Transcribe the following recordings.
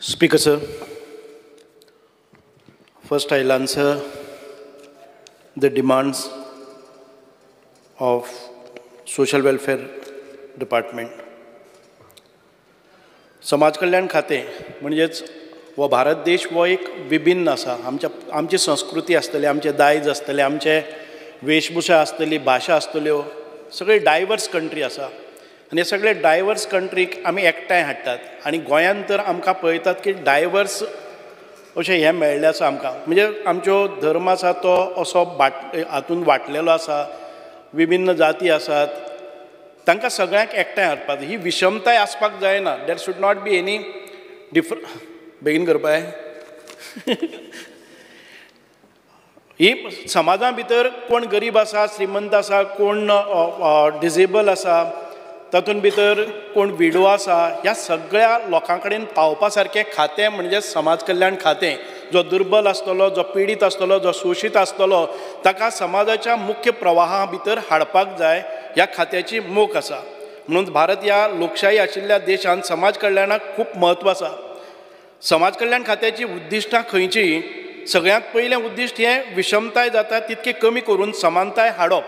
Speaker sir, first I'll answer the demands of Social Welfare Department. समाज कल्याण खाते म्हणजेच वो भारत देश वो एक विभिन्न आसा. आमची संस्कृती आसतली, आमचे दायज आसतले, आमचे वेशभूषा आसतली, भाशा आसतल्यो, सगळे डायवर्स कंट्री आसा. आनी हे सगळे डायवर्स कंट्रीक आमी एकठांय हाडटात. आनी गोंयांत तर आमकां पळयतात की डायवर्स अशें हें मेळ्ळें आसा आमकां. म्हणजे आमचो धर्म आसा तो असो हातून वांटलेलो आसा, विभिन्न जाती आसात, तांकां सगळ्यांक एकठांय हाडपाक ही विशमताय आसपाक जायना. देर शूड नॉट बी एनी बेगीन करपाय ही समाजा भितर कोण गरीब आसा, श्रीमंत आसा, कोण डिजेबल आसा, तातूंत भितर कोण विडो आसा, ह्या सगळ्या लोकां कडेन पावपा सारकें खातें म्हणजे समाज कल्याण खातें. जो दुर्बल आसतलो, जो पिडीत आसतलो, जो शोशीत आसतलो, ताका समाजाच्या मुख्य प्रवाहा भितर हाडपाक जाय, ह्या खात्याची मोख आसा. म्हणून भारत ह्या लोकशाही आशिल्ल्या देशांत समाज कल्याणाक खूब म्हत्व आसा. समाज कल्याण खात्याची उद्दिश्टां खंयची? सगळ्यांत पयलें उद्दिश्ट हें विशमताय जाता तितकी कमी करून समानताय हाडप.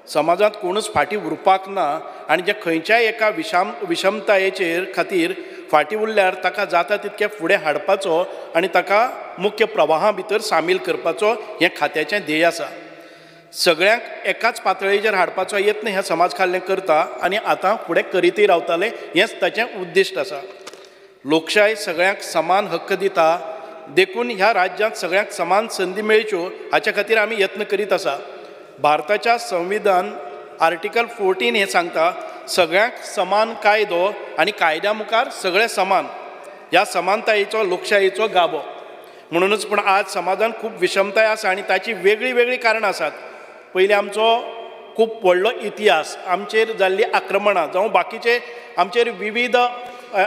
समाजांत कोणूच फाटीं उरपाक ना. आनी जे खंयच्याय एका विशमतायेचेर खातीर फाटीं उरल्यार ताका जाता तितके फुडें हाडपाचो आनी ताका मुख्य प्रवाहा भितर सामील करपाचो हें खात्याचें ध्येय आसा. सगळ्यांक एकाच पातळीचेर हाडपाचो यत्न हें समाज कल्याण करता आनी आतां फुडें करीतय रावतले, हेंच ताचें उद्दिश्ट आसा. लोकशाय सगळ्यांक समान हक्क दिता, देखून ह्या राज्यांत सगळ्यांक समान संदी मेळच्यो हाचे खातीर आमी यत्न करीत आसा. भारताच्या संविधान आर्टिकल 14 हें सांगता सगळ्यांक समान कायदो आनी कायद्या मुखार सगळे समान. ह्या समानतायेचो लोकशायेचो गाभो. म्हणूनच पूण आज समाजान खूब विशमताय आसा आनी ताची वेगळी वेगळी कारणां आसात. पयलीं आमचो खूब व्हडलो इतिहास, आमचेर जाल्लीं आक्रमणां जावं बाकीचे आमचेर विविध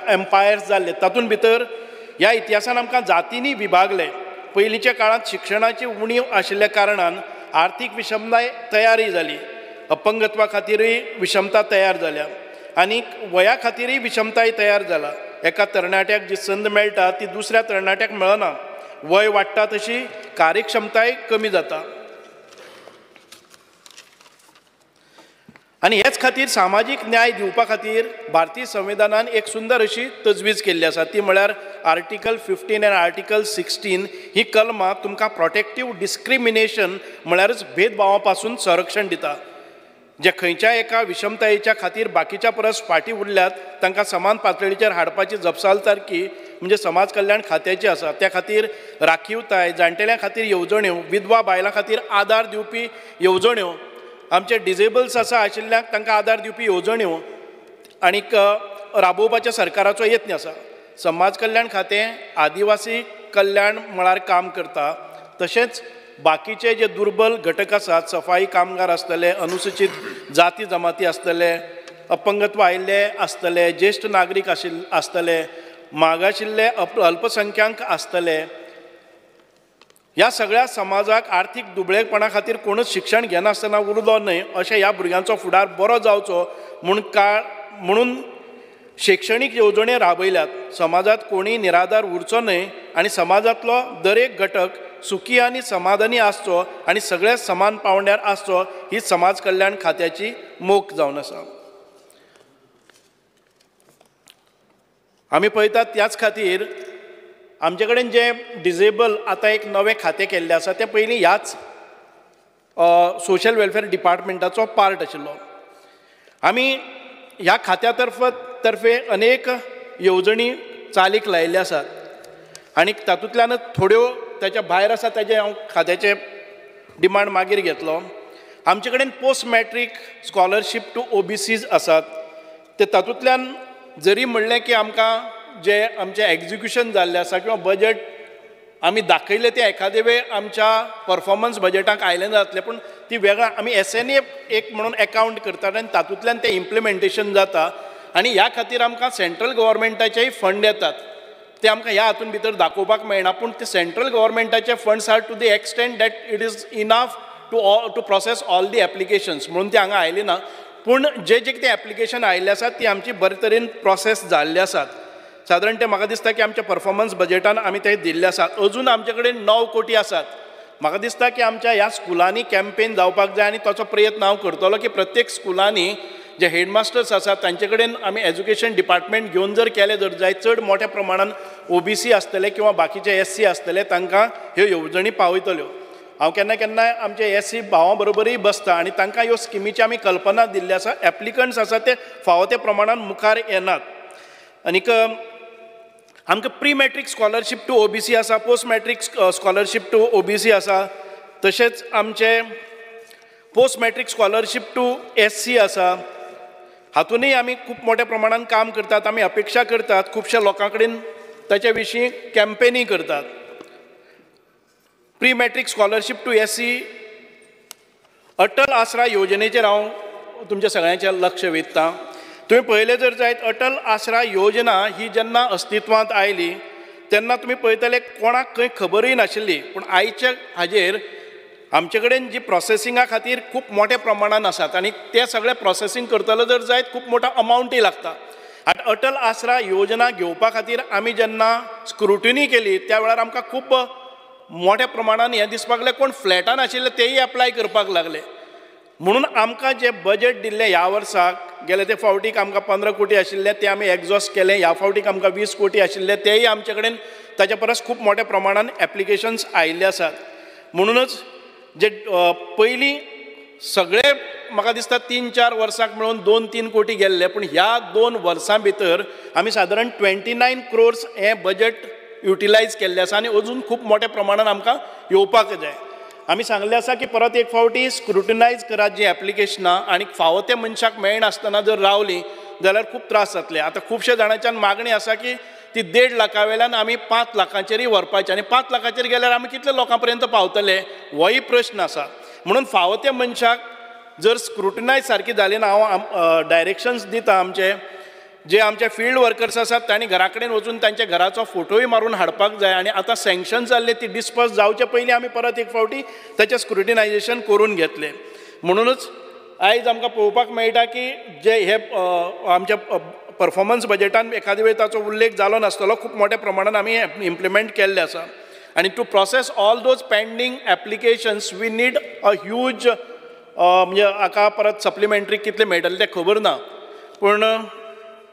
एम्पायर्स जाल्ले, तातूंत भितर ह्या इतिहासान आमकां जातींनी विभागले. पयलींच्या काळांत शिक्षणाची उणीव आशिल्ल्या कारणान आर्थीक विशमताय तयारी जाली, अपंगत्वा खातीरय विशमता तयार जाल्या आनी वया खातीरय विशमताय तयार जाला. एका तरणाट्याक जी संद मेळटा ती दुसऱ्या तरणाट्याक मेळना. वय वाडटा तशी कार्यक्षमताय कमी जाता. आनी हेच खातीर सामाजीक न्याय दिवपा खातीर भारतीय संविधानान एक सुंदर अशी तजवीज केल्ली आसा. ती म्हळ्यार आर्टिकल 15 आनी आर्टिकल 16 ही कलमां तुमकां प्रोटेक्टीव डिस्क्रिमिनेशन म्हळ्यारच भेदभावा पासून संरक्षण दिता. जे खंयच्याय एका विशमतायेच्या खातीर बाकीच्या परस फाटीं उरल्यात तांकां समान पातळीचेर हाडपाची जपसालदारकी म्हणजे समाज कल्याण खात्याची आसा. त्या खातीर राखीवताय, जाण्टेल्यां खातीर येवजण्यो, विधवा बायलां खातीर आदार दिवपी येवजण्यो, आमचे डिजेबल्स आसा आशिल्ल्यांक तांकां आदार दिवपी येवजण्यो आनीक राबोवपाच्या सरकाराचो यत्न आसा. समाज कल्याण खातें आदिवासी कल्याण मळार काम करता. तशेंच बाकीचे जे दुर्बल घटक आसात, सफाई कामगार आसतले, अनुसूचित जाती जमाती आसतले, अपंगत्व आयिल्ले आसतले, ज्येश्ठ नागरीक आसतले, मागाशिल्ले अल्पसंख्यांक आसतले, ह्या सगळ्या समाजाक आर्थीक दुबळेपणा खातीर कोणूच शिक्षण घेनासतना उरलो न्हय अशें ह्या भुरग्यांचो फुडार बरो जावचो म्हणून शैक्षणीक येवजण्यो राबयल्यात. समाजात कोणीय निराधार उरचो न्हय आनी समाजांतलो दरेक घटक सुखी आनी समाधानी आसचो आनी सगळे समान पावंड्यार आसचो ही समाज कल्याण खात्याची मोख जावन आसा. आमी पळयतात त्याच खातीर आमचे कडेन जे डिजेबल आतां एक नवें खातें केल्लें आसा तें पयलीं ह्याच सोशल वेलफेअर डिपार्टमेंटाचो पार्ट आशिल्लो. आमी ह्या खात्या तर्फे अनेक येवजणी चालीक लायिल्ले आसात आनी तातूंतल्यानच थोड्यो ताच्या भायर आसा ताजे हांव खात्याचे डिमांड मागीर घेतलो. आमचे कडेन post matric scholarship to OBCs आसात. ते तातूंतल्यान जरी म्हणलें की आमकां जे आमचें एग्जिक्युशन जाल्लें आसा किंवा बजेट आमी दाखयलें तें एखादे वेळ आमच्या परफॉर्मन्स बजेटाक आयलें जातलें, पूण ती वेगळा आमी SNA एक म्हणून अकावंट करतात आनी तातूंतल्यान तें इम्प्लिमेंटेशन जाता. आनी ह्या खातीर आमकां सेंट्रल गव्हर्मेंटाचेय फंड येतात. ते आमकां ह्या हातूंत भितर दाखोवपाक मेळना, पूण ते सेंट्रल गव्हर्मेंटाचे funds are to the extent that it is enough to process all the applications. म्हणून ती हांगा आयली ना, पूण जे कितें एप्लिकेशन आयिल्ले आसात ती आमची बरे तरेन प्रोसेस जाल्ली आसात. सादारण ते म्हाका दिसता की आमच्या परफॉर्मन्स बजेटान आमी ते दिल्ले आसात. अजून आमचे कडेन 9 कोटी आसात. म्हाका दिसता की आमच्या ह्या स्कुलांनी कॅम्पेन जावपाक जाय आनी ताचो प्रयत्न हांव करतलो की प्रत्येक स्कुलांनी जे हेडमास्टर्स आसात तांचे कडेन आमी एज्युकेशन डिपार्टमेंट घेवन जर केले जर जाय चड मोठ्या प्रमाणान OBC आसतले किंवा बाकीचे SC आसतले तांकां ह्यो येवजणी पावयतल्यो. हांव केन्ना केन्नाय आमचे SC भावां बरोबरूय बसता आनी तांकां ह्यो स्किमीची आमी कल्पना दिल्ली आसा. एप्लिकंट्स आसा ते फावो ते प्रमाणान मुखार येनात. आनीक आमकां pre matric scholarship to OBC आसा, post matric scholarship to OBC आसा, तशेंच आमचे post matric scholarship to SC आसा. हातूनय आमी खूब मोठ्या प्रमाणान काम करतात. आमी अपेक्षा करतात खुबश्या लोकां कडेन ताचे विशीं कॅम्पेनी करतात. Pre matric scholarship to SC Atal Asara योजनेचेर हांव तुमच्या सगळ्यांचें लक्ष वेधतां. तुम्ही पळयलें जर जायत अटल आसरा योजना ही जेन्ना अस्तित्वांत आयली तेन्ना तुमी पळयतले कोणाक खंय खबरूय नाशिल्ली. पूण आयच्या हाजेर आमचे कडेन जी प्रोसेसिंगा खातीर खूब मोठ्या प्रमाणान आसात आनी ते सगळे प्रोसेसिंग करतलो जर जायत खूब मोठो अमावंटूय लागता. आतां अटल आसरा योजना घेवपा खातीर आमी जेन्ना स्क्रुटिनी केली त्या वेळार आमकां खूब मोठ्या प्रमाणान हें दिसपाक लागलें कोण फ्लॅटान आशिल्ले तेय एप्लाय करपाक लागले. म्हणून आमकां जे बजेट दिल्लें ह्या वर्साक गेले ते फावटीक आमकां 15 कोटी आशिल्ले ते आमी एग्जॉस्ट केले. ह्या फावटीक आमकां 20 कोटी आशिल्ले तेय आमचे कडेन ताच्या परस खूब मोठ्या प्रमाणान एप्लिकेशन्स आयिल्ले आसात. म्हणूनच जे पयलीं सगळे म्हाका दिसता 3-4 वर्सांक मेळून 2-3 कोटी गेल्ले, पूण ह्या 2 वर्सां भितर आमी सादारण 29 crores हें बजेट युटिलायज केल्लें आसा आनी अजून खूब मोठ्या प्रमाणान आमकां येवपाक जाय. आमी सांगलें आसा की परत एक फावटी स्क्रुटिनायज करात जी एप्लिकेशनां आनी फावो त्या मनशाक मेळनासतना जर रावलीं जाल्यार खूब त्रास जातले. आतां खुबशे जाणांच्यान मागणी आसा की ती 1.5 लाखा वयल्यान आमी 5 लाखांचेरय व्हरपाचें आनी 5 लाखाचेर गेल्यार आमी कितले लोकां पर्यंत पावतले होय प्रश्न आसा. म्हणून फावो त्या मनशाक जर स्क्रुटिनायज सारकी जाली ना हांव डायरेक्शन्स दिता आमचे जे आमचे फील्ड वर्कर्स आसात तांणी घरा कडेन वचून तांच्या घराचो फोटोय मारून हाडपाक जाय आनी आतां सँक्शन जाल्ले ती डिस्पर्स जावचे पयलीं आमी परत एक फावटी ताचें स्क्रुटिनायजेशन करून घेतलें. म्हणूनच आयज आमकां पळोवपाक मेळटा की जे हे आमच्या परफॉर्मन्स बजेटान एखादे वेळ ताचो उल्लेख जालो नासतलो खूब मोठ्या प्रमाणान आमी इम्प्लिमेंट केल्ले आसा. आनी to process all those pending applications we need a huge म्हणजे हाका परत सप्लिमेंटरी कितले मेळटले तें खबर ना. पूण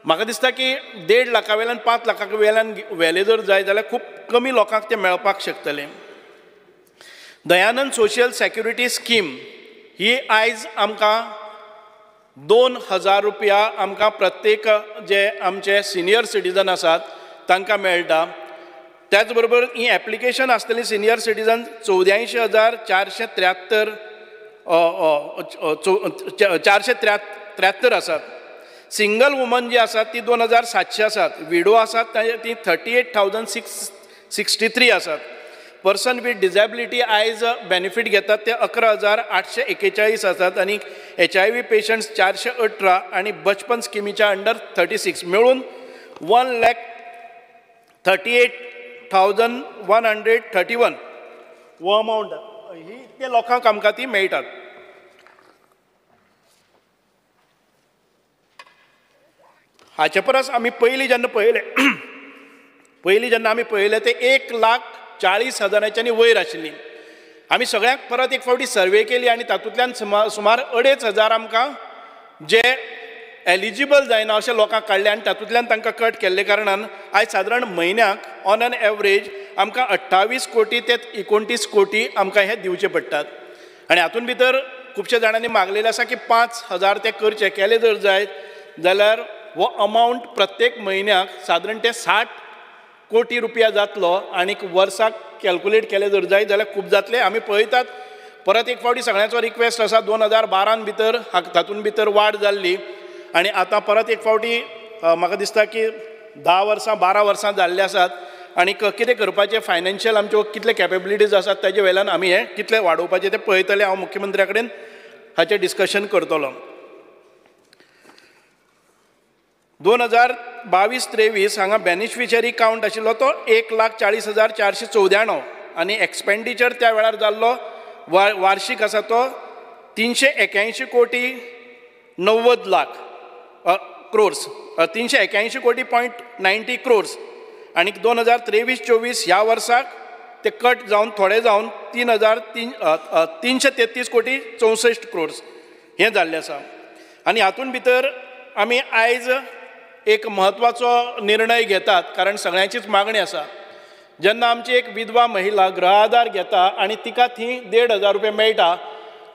म्हाका दिसता की 1.5 लाखा वयल्यान 5 लाखा वयल्यान व्हेले जर जाय जाल्यार खूब कमी लोकांक ते मेळपाक शकतले. दयानंद सोशियल सॅक्युरिटी स्कीम ही आयज आमकां 2000 रुपया आमकां प्रत्येक जे आमचे सिनियर सिटीजन आसात तांकां मेळटा. त्याच बरोबर ही एप्लिकेशन आसतली सिनियर सिटीजन 483 आसात. सिंगल वुमन जी आसात ती 2700 आसात. विडो आसात ती 38,663 आसात. पर्सन विथ डिजेबिलिटी आयज बेनिफीट घेतात ते 11,841 आसात आनी HIV पेशंट्स 418 आनी बचपन स्किमीच्या अंडर 36 मेळून 1,38,131 हो अमावंट ही इतके लोकांक आमकां ती मेळटात. हाचे परस आमी पयलीं जेन्ना पळयले ते 1,40,000 वयर आशिल्ली. आमी सगळ्यांक परत एक फावटी सर्वे केली आनी तातूंतल्यान सुमार 2,500 आमकां जे एलिजिबल जायना अशे लोकांक काडले आनी तातूंतल्यान तांकां कट केल्ले कारणान आयज सादारण म्हयन्याक ऑन एन एवरेज आमकां 28 कोटी ते 29 कोटी आमकां हे दिवचे पडटात. आनी हातूंत भितर खुबशे जाणांनी मागलेले आसा की 5,000 ते करचे केले जर जायत जाल्यार हो अमावंट प्रत्येक म्हयन्याक सादारण ते 60 कोटी रुपया जातलो आनी वर्साक कॅल्कुलेट केले जर जायत जाल्यार खूब जातले. आमी पळयतात परत एक फावटी सगळ्यांचो रिक्वेस्ट आसा 2012 भितर तातूंत भितर वाड जाल्ली आनी आतां परत एक फावटी म्हाका दिसता की 10 वर्सां 12 वर्सां जाल्ले आसात आनी कितें करपाचें फायनान्शियल आमच्यो कितले कॅपेबिलिटीज आसात ताजे वयल्यान आमी हें कितले वाडोवपाचें तें पळयतले. हांव मुख्यमंत्र्या कडेन हाचें डिस्कशन करतलो. 2022-23 हांगा बेनिफिशरी कावंट आशिल्लो तो 1,40,494 आनी एक्सपेंडिचर त्या वेळार जाल्लो वार्षिक आसा तो 381 कोटी 90 लाख क्रोर्स 381 कोटी .90 क्रोर्स आणि 2023-24 ह्या वर्साक ते कट जावन थोडे जावन 3,333 कोटी 64 क्रोर्स हें जाल्लें आसा. आनी हातूंत भितर आमी आयज एक म्हत्वाचो निर्णय घेतात कारण सगळ्यांचीच मागणी आसा. जेन्ना आमची एक विधवा महिला गृह आधार घेता आनी तिका थी 1,500 रुपया मेळटा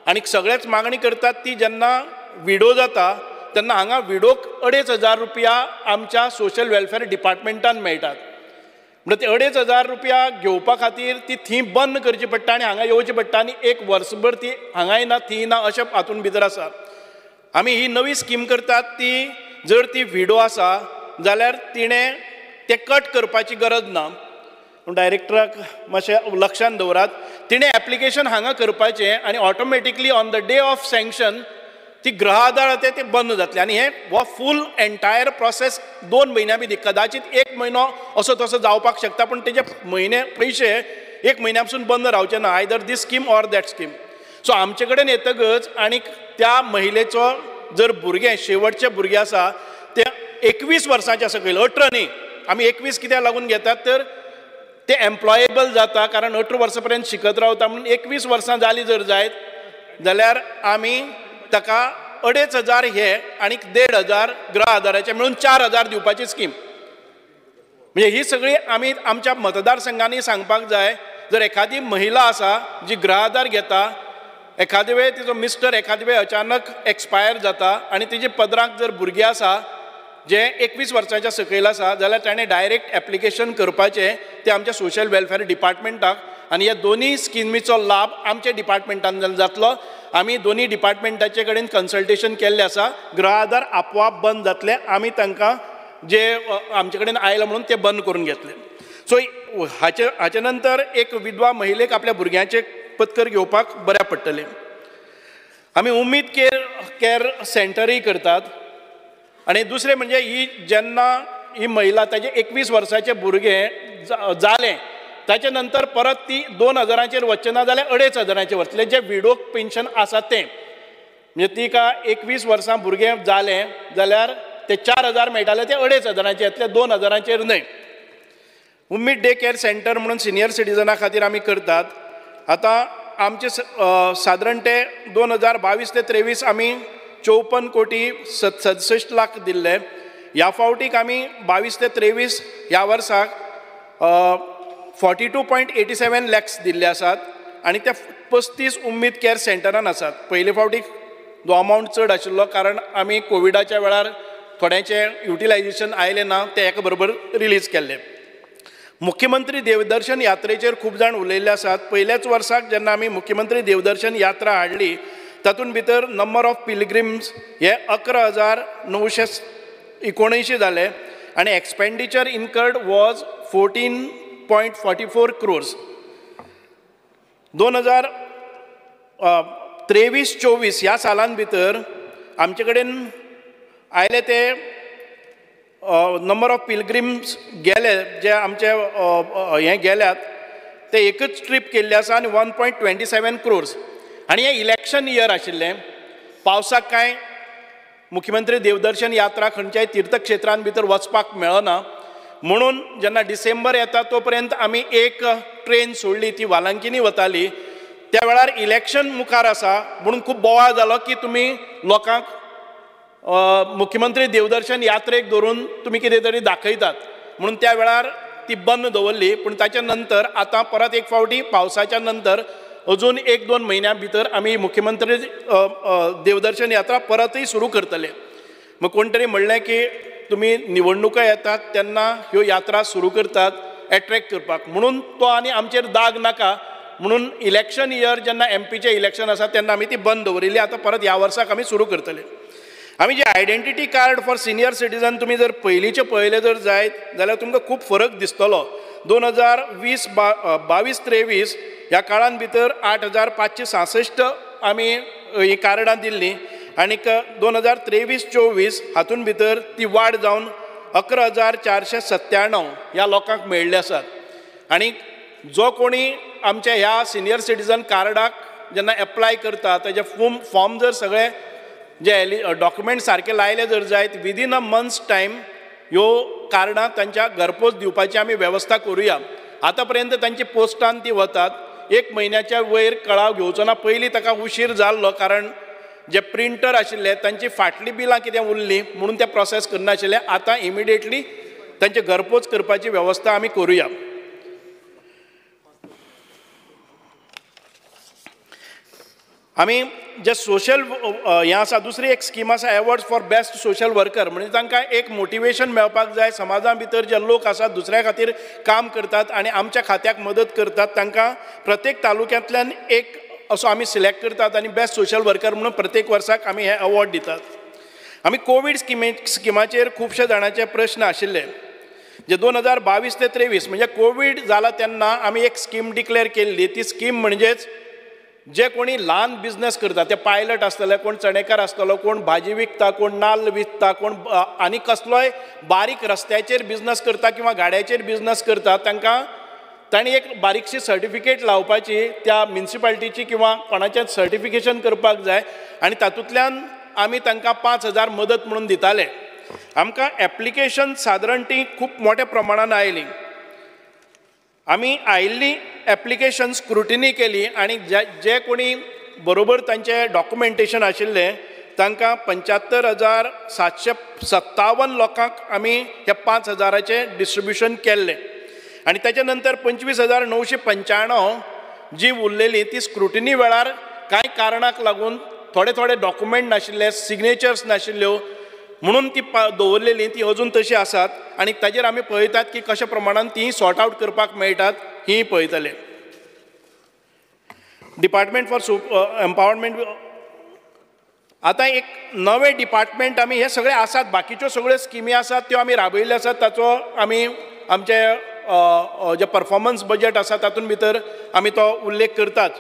आनी सगळेच मागणी करतात ती जेन्ना विडो जाता तेन्ना हांगा विडोक 2,500 रुपया आमच्या सोशल वेलफेअर डिपार्टमेंटान मेळटात. म्हणजे ते 2,500 रुपया घेवपा खातीर ती थी बंद करची पडटा आनी हांगा येवची पडटा आनी एक वर्सभर ती हांगाय ना थी ना अशें हातूंत भितर आसा. आमी ही नवी स्कीम करतात ती जर ती विडो आसा जाल्यार तिणें ते कट करपाची गरज ना. डायरेक्टराक मातशें लक्षांत दवरात. तिणें एप्लिकेशन हांगा करपाचें आनी automatically on the day of sanction ती गृह आधार ते बंद जातले आनी हे हो फूल एंटायर प्रोसेस 2 म्हयन्या भितर कदाचित 1 म्हयनो असो तसो जावपाक शकता पूण तेजे पयशे 1 म्हयन्या पसून बंद रावचे ना either this scheme or that scheme. So आमचे कडेन येतकच आनी त्या महिलेचो जर भुरगें शेवटचें भुरगें आसा ते 21 वर्सांचे सकयल 18 न्ही आमी 21 कित्याक लागून घेतात तर ते एम्प्लॉयेबल जाता कारण 18 वर्सां पर्यंत शिकत रावता म्हणून 21 वर्सां जाली जर जायत जाल्यार आमी ताका 2,500 हे आनी 1,500 गृह आधाराचे मेळून 4,000 दिवपाची स्कीम. म्हणजे ही सगळी आमी आमच्या मतदारसंघांनी सांगपाक जाय. जर एखादी महिला आसा जी गृह आधार घेता एखादे वेळ तिचो मिस्टर एखादे वेळ अचानक एक्सपायर जाता आनी तिचे पदराक जर भुरगें आसा जे 21 वर्सांच्या सकयल आसा जाल्यार ताणें डायरेक्ट एप्लिकेशन करपाचें ते आमच्या सोशल वेलफेअर डिपार्टमेंटाक आनी ह्या दोनी स्किमीचो लाभ आमच्या डिपार्टमेंटान जातलो. आमी दोनी डिपार्टमेंटाचे कडेन कन्सल्टेशन केल्लें आसा. गृह आधार आपोआप बंद जातले आमी तांकां जे आमचे कडेन आयला म्हणून ते बंद करून घेतले. सो हाचे नंतर एक विधवा महिलेक आपल्या भुरग्याचे पत्कर घेवपाक बऱ्या पडटलें. आमी उमेद केअर सेंटरय करतात आनी दुसरें म्हणजे ही जेन्ना ही महिला ताजे 21 वर्साचें भुरगें जालें ताचे नंतर परत ती 2,000चेर वचचे ना जाल्यार 2,500चेर वतले जे विडोक पेन्शन आसा तें. म्हणजे तिका 21 वर्सां भुरगें जालें जाल्यार ते 4,000 मेळटाले ते 2,500चेर येतले 2,000चेर न्हय. उमेद डे केअर सेंटर म्हणून सिनियर सिटीजना खातीर आमी करतात. आतां आमचे सादारण ते 2022 ते 23 आमी 54 कोटी 67 लाख दिल्ले. ह्या फावटीक आमी 22 ते 23 ह्या वर्साक 42.87 लॅक्स दिल्ले आसात आनी ते 35 उमेद केअर सेंटरान आसात. पयले फावटीक तो अमावंट चड आशिल्लो कारण आमी कोविडाच्या वेळार थोड्यांचे युटिलायजेशन आयलें ना ते एका बरोबर रिलीज केल्ले. मुख्यमंत्री देवदर्शन यात्रेचेर खूब जाण उलयल्ले आसात. पयल्याच वर्साक जेन्ना आमी मुख्यमंत्री देवदर्शन यात्रा हाडली तातूंत भितर नंबर ऑफ पिलग्रिम्स हे 11,979 जाले आनी एक्सपेंडिचर इनकर्ड वॉज 14.44 crores. 2023-24 ह्या सालान भितर आमचे कडेन आयले ते नंबर ऑफ पिलग्रिम्स गेले जे आमचे हे गेल्यात ते एकच ट्रीप केल्ली आसा आनी 1.27 crores. आनी हे इलेक्शन इयर आशिल्लें पावसाक कांय मुख्यमंत्री देवदर्शन यात्रा खंयच्याय तीर्थक्षेत्रान भितर वचपाक मेळना म्हणून जेन्ना डिसेंबर येता तो पर्यंत आमी एक ट्रेन सोडली ती वालांकिनी वताली. त्या वेळार इलेक्शन मुखार आसा म्हणून खूब बोवाळ जालो की तुमी लोकांक मुख्यमंत्री देवदर्शन यात्रेक धरून तुमी कितें तरी दाखयतात म्हणून त्या वेळार ती बंद दवरली. पूण ताच्या नंतर आतां परत एक फावटी पावसाच्या नंतर अजून 1-2 म्हयन्या भितर आमी मुख्यमंत्री देवदर्शन यात्रा परतय सुरू करतले. मग कोण तरी म्हणलें की तुमी निवडणुका येतात तेन्ना ह्यो यात्रा सुरू करतात एट्रॅक्ट करपाक म्हणून तो आनी आमचेर दाग नाका म्हणून इलेक्शन इयर जेन्ना एमपीचें इलेक्शन आसा तेन्ना आमी ती बंद दवरिल्ली. आतां परत ह्या वर्साक आमी सुरू करतले. आमी जे identity card for senior citizen तुमी जर पयलींचे पळयले जर जायत जाल्यार तुमकां खूब फरक दिसतलो. 2022-23 ह्या काळान भितर 8,566 आमी ही कार्डां दिल्लीं आनीक 2023-24 हातूंत भितर ती वाड जावन 11,497 ह्या लोकांक मेळ्ळी आसात. आनीक जो कोणी आमच्या ह्या सिनियर सिटीजन कार्डाक जेन्ना एप्लाय करता तेजे फॉर्म जर सगळे जे डॉक्युमेंट सारके लायले जर जायत विदीन अ मंथ्स टायम ह्यो कार्डां तांच्या घरपोच दिवपाची आमी वेवस्था करुया. आतां पर्यंत तांची पोस्टान ती वतात. 1 म्हयन्याच्या वयर कळाव घेवचो ना. पयलीं ताका उशीर जाल्लो कारण जे प्रिंटर आशिल्ले तांची फाटली बिलां कितें उरलीं म्हणून ते प्रोसेस करनाशिल्ले. आतां इमिडिएटली तांचे घरपोच करपाची वेवस्था आमी करुया. आमी जे सोशल हें आसा दुसरी एक स्कीम आसा awards for best social worker. म्हणजे तांकां एक मोटिवेशन मेळपाक जाय. समाजा भितर जे लोक आसात दुसऱ्या खातीर काम करतात आनी आमच्या खात्याक मदत करतात तांकां प्रत्येक तालुक्यांतल्यान एक असो आमी सिलेक्ट करतात आनी बेस्ट सोशल वर्कर म्हणून प्रत्येक वर्साक आमी हे अवॉर्ड दितात. आमी कोवीड स्किमाचेर खुबशे जाणांचे प्रश्न आशिल्ले जे 2022 ते 23 म्हणजे कोवीड जाला तेन्ना आमी एक स्कीम डिक्लेअर केल्ली. ती स्कीम म्हणजेच जे कोणी ल्हान बिझनेस करता ते पायलट आसतले, कोण चणेकार आसतलो, कोण भाजी विकता, कोण नाल्ल विकता, कोण आनी कसलोय बारीक रस्त्याचेर बिझनेस करता किंवा गाड्याचेर बिझनेस करता तांकां तांणी एक बारीकशी सर्टिफिकेट लावपाची त्या म्युनिसिपालिटीची किंवा कोणाचें सर्टिफिकेशन करपाक जाय आनी तातूंतल्यान आमी तांकां 5,000 मदत म्हणून दिताले. आमकां एप्लिकेशन सादारण ती खूब मोठ्या प्रमाणान आयली. आमी आयिल्ली एप्लिकेशन स्क्रुटिनी केली आनी जे कोणी बरोबर तांचे डॉक्युमेंटेशन आशिल्ले तांकां 75,757 लोकांक आमी ह्या 5,000चे डिस्ट्रिब्युशन केल्लें. आनी ताचे नंतर 25,995 जी उरलेली ती स्क्रुटिनी वेळार कांय कारणाक लागून थोडे डॉक्युमेंट नाशिल्ले, सिग्नेचर्स नाशिल्ल्यो म्हणून ती दवरलेली ती अजून तशी आसात आनी ताजेर आमी पळयतात की कशा प्रमाणान ती सॉर्ट आउट करपाक मेळटात ही पळयतले. डिपार्टमेंट फॉर एम्पावरमेंट आतां एक नवें डिपार्टमेंट आमी हे सगळे आसात. बाकीच्यो सगळ्यो स्किमी आसात त्यो आमी राबयल्ल्यो आसात. ताचो आमी आमचे जे परफॉर्मन्स बजेट आसा तातूंत भितर आमी तो उल्लेख करतात.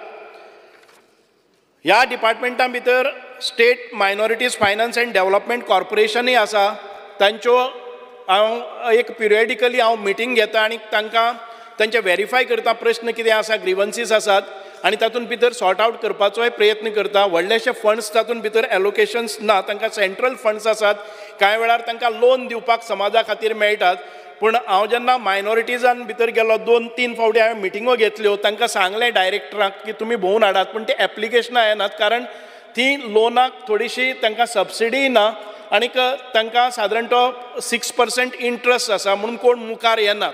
ह्या डिपार्टमेंटा भितर state minorities finance and development कॉर्पोरेशनूय आसा. तांच्यो हांव एक पिरियडिकली हांव मिटींग घेता आनी तांकां तांचे व्हेरीफाय करता प्रश्न कितें आसा, ग्रिवन्सीस आसात आनी तातूंत भितर सॉर्ट आउट करपाचोय प्रयत्न करता. व्हडलेशे फंड्स तातूंत भितर एलोकेशन्स ना, तांकां सेंट्रल फंड्स आसात. कांय वेळार तांकां लोन दिवपाक समाजा खातीर मेळटात. पूण हांव जेन्ना मायनॉरिटीजान भितर गेलो 2-3 फावटी हांवें मिटिंगो घेतल्यो तांकां सांगलें डायरेक्टराक की तुमी भोंवून हाडात. पूण ते एप्लिकेशनां येनात कारण ती लोनाक थोडीशी तांकां सबसिडी ना आनीक तांकां सादारण तो 6% इंट्रस्ट आसा म्हणून कोण मुखार येनात.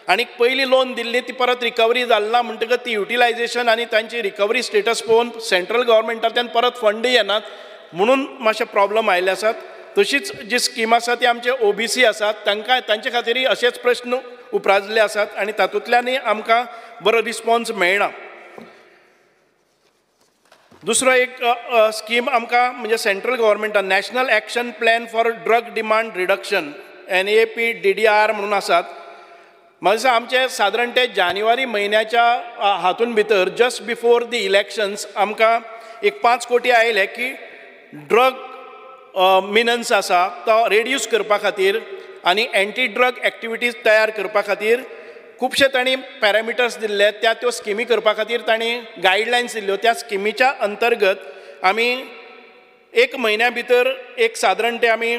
आनीक पयली लोन दिल्ली ती परत रिकवरी जालना म्हणटकच ती युटिलायझेशन आनी तांची रिकवरी स्टेटस पळोवन सेंट्रल गव्हर्मेंटाच्यान परत फंडूय येनात म्हणून मातशे प्रॉब्लेम आयले आसात. तशीच जी स्कीम आसा ती आमचे OBC आसात तांकां तांचे खातीरय अशेच प्रश्न उपराजले आसात आनी तातूंतल्यानय आमकां बरो रिस्पॉन्स मेळना. दुसरो एक स्कीम आमकां म्हणजे सेंट्रल गव्हर्मेंटान national action plan for drug demand reduction NAPDDR म्हणून आसात. म्हाका दिसता आमचे सादारण ते जानेवारी म्हयन्याच्या हातूंत भितर जस्ट बिफोर दी इलेक्शन्स आमकां एक 5 कोटी आयले की ड्रग मिनन्स आसा तो रेड्यूस करपा खातीर आनी एंटी ड्रग एक्टिविटीज तयार करपा खातीर खुबशे तांणी पॅरामिटर्स दिल्ले. त्यो स्किमी करपा खातीर तांणी गायडलायन्स दिल्ल्यो. त्या स्किमीच्या अंतर्गत आमी 1 म्हयन्या भितर एक सादारण ते आमी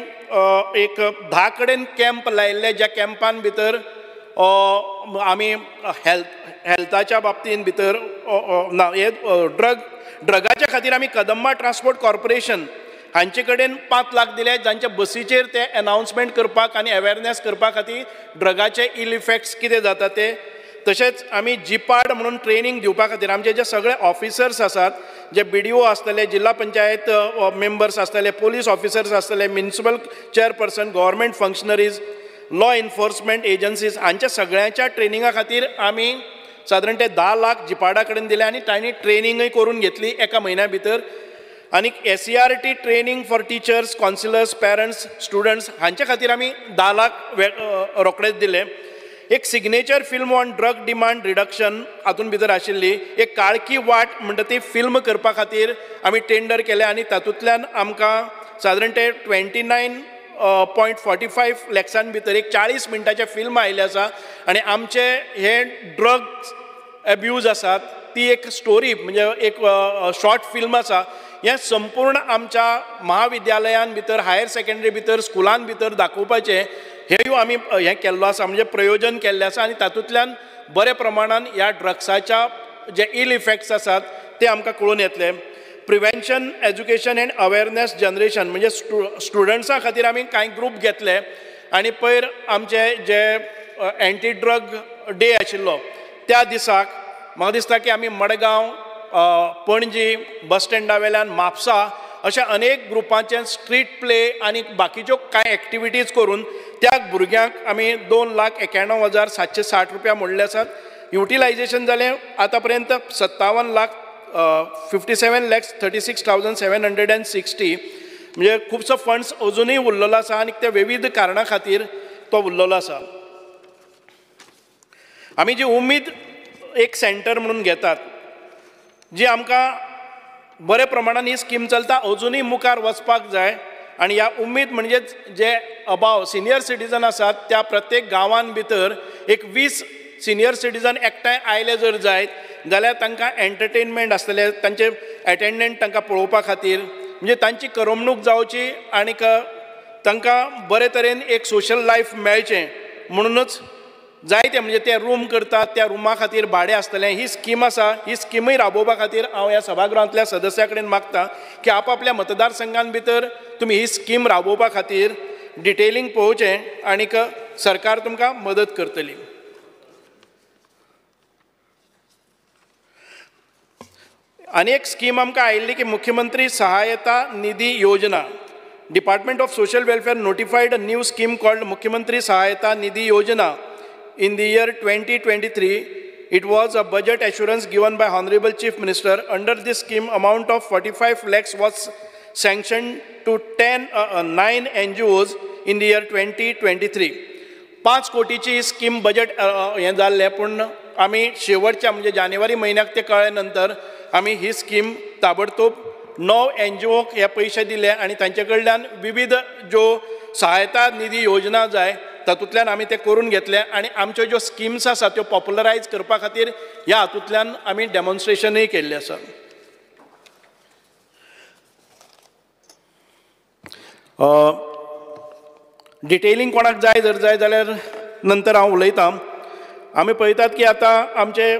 एक 10 कडेन कॅम्प लायिल्ले ज्या कॅम्पान भितर आमी हेल्थाच्या बाबतीन भितर ना हे ड्रगाच्या खातीर आमी कदंबा ट्रान्सपोर्ट कॉर्पोरेशन हांचे कडेन 5 लाख दिले जांच्या बसीचेर ते अनाउन्समेंट करपाक आनी अवेरनेस करपा खातीर ड्रगाचे इल इफेक्ट्स कितें जाता ते. तशेंच आमी जिपाड म्हणून ट्रेनिंग दिवपा खातीर आमचे जे सगळे ऑफिसर्स आसात जे BDO आसतले, जिल्हा पंचायत मेंबर्स आसतले, पोलीस ऑफिसर्स आसतले, municipal chairperson, government functionaries, law enforcement agencies हांच्या सगळ्यांच्या ट्रेनिंगा खातीर आमी सादारण ते 10 लाख जिपाडा कडेन दिले आनी तांणी ट्रेनिंगय करून घेतली 1 म्हयन्या भितर. आनी SCRT training for teachers, counsellors, parents, students हांचे खातीर आमी 10 लाख रोखडेच दिले. एक signature film on drug demand reduction हातूंत भितर आशिल्ली एक काळकी वाट म्हणटा ती फिल्म करपा खातीर आमी टेंडर केले आनी तातूंतल्यान आमकां सादारण ते 29.45 लॅक्सान भितर एक 40 मिनटाचें फिल्म आयिल्लें आसा. आनी आमचे हे ड्रग्स एब्यूज आसात ती एक स्टोरी म्हणजे एक शॉर्ट फिल्म आसा. हें संपूर्ण आमच्या महाविद्यालयान भितर हायर सेकंडरी भितर स्कुलान भितर दाखोवपाचें हेंय आमी हें केल्लो आसा म्हणजे प्रयोजन केल्लें आसा आनी तातूंतल्यान बरे प्रमाणान ह्या ड्रग्साच्या जे इल इफेक्ट्स आसात ते आमकां कळून येतले. Prevention education end awareness generation म्हणजे स्टुडंट्सां खातीर आमी कांय ग्रूप घेतले आनी पयर आमचे जे एंटी ड्रग डे आशिल्लो त्या दिसाक म्हाका दिसता की आमी मडगांव, पणजी, बस स्टँडा वेल्यान म्हापसा अशा अनेक ग्रुपांचे स्ट्रीट प्ले आनी बाकीच्यो कांय एक्टिविटीज करून त्या भुरग्यांक आमी 2,91,760 रुपया मोडले आसात. युटिलायजेशन जालें आतां पर्यंत 57,57,36,760 म्हणजे खुबसो फंड्स अजुनूय उरलेलो आसा आनी त्या विविध कारणां खातीर तो उरलेलो आसा. आमी जी उमेद एक सेंटर म्हणून घेतात जी आमकां बरे प्रमाणान ही स्कीम चलता अजुनूय मुखार वचपाक जाय आनी ह्या उमेद म्हणजे जे अबाव सिनियर सिटीजन आसात त्या प्रत्येक गांवांत भितर एक 20 सिनियर सिटीजन एकठांय आयले जर जायत जाल्यार तांकां एंटरटेनमेंट आसतलें, तांचे एटेंडंट तांकां पळोवपा खातीर म्हणजे तांची करमणूक जावची आनीक तांकां बरे तरेन एक सोशल लायफ मेळचें म्हणूनच जायते म्हणजे ते रूम करतात त्या रुमा खातीर भाडें आसतलें. ही स्कीम आसा, ही स्किमूय राबोवपा खातीर हांव ह्या सभागृहांतल्या सदस्या कडेन मागतां की आपआपल्या मतदारसंघान भितर तुमी ही स्कीम राबोवपा खातीर डिटेलिंग पळोवचें आनीक सरकार तुमकां मदत करतली. आनी एक स्कीम आमकां आयिल्ली की मुख्यमंत्री सहायता निधी योजना. Department of social welfare नोटिफायड a new scheme called मुख्यमंत्री सहायता निधी योजना. In the year 2023, it was a budget assurance given by Honorable Chief Minister. Under this scheme, amount of 45 lakhs was sanctioned to 9 NGOs in the year 2023. 5 कोटीची scheme budget हें जाल्लें पूण आमी शेवटच्या म्हणजे जानेवारी म्हयन्याक ते कळ्ळे नंतर आमी ही स्कीम ताबडतोब 9 NGOक हे पयशे दिले आनी तांचे कडल्यान विविध ज्यो सहायता निधी योजना जाय तातूंतल्यान आमी ते करून घेतले आनी आमच्यो ज्यो स्किम्स आसा त्यो पॉप्युलरायज करपा खातीर ह्या हातूंतल्यान आमी डेमॉन्स्ट्रेशनूय केल्लें आसा. डिटेलिंग कोणाक जाय जर जाय जाल्यार नंतर हांव उलयतां. आमी पळयतात की आतां आमचे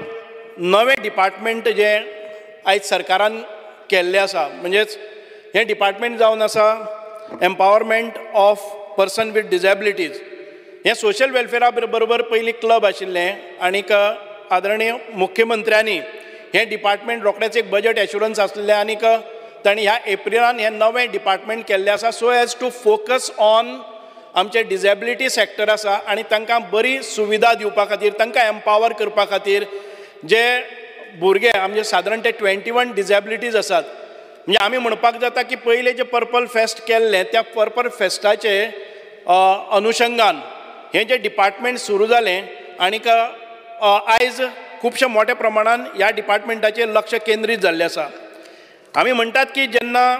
नवे डिपार्टमेंट जे आयज सरकारान केल्ले आसा म्हणजेच हें डिपार्टमेंट जावन आसा empowerment of person with disabilities. हें सोशल वेलफेरा बरोबर पयलीं क्लब आशिल्लें आनीक आदरणीय मुख्यमंत्र्यांनी हें डिपार्टमेंट रोखडेंच एक बजेट एश्युरन्स आसलेलें आनीक तांणी ह्या एप्रिलान हें नवें डिपार्टमेंट केल्लें आसा so as to focus on आमचे डिसेबिलिटी सेक्टर आसा आनी तांकां बरी सुविधा दिवपा खातीर तांकां एम्पावर करपा खातीर जे भुरगे आमचे सादारण ते 21 डिसेबिलिटीज आसात म्हणजे आमी म्हणपाक जाता की पयलें जे पर्पल फेस्ट केल्लें त्या पर्पल फेस्टाचे अनुशंगान हें जें डिपार्टमेंट सुरू जालें आनीक आयज खुबशे मोठ्या प्रमाणान ह्या डिपार्टमेंटाचेर लक्ष केंद्रीत जाल्लें आसा. आमी म्हणटात की जेन्ना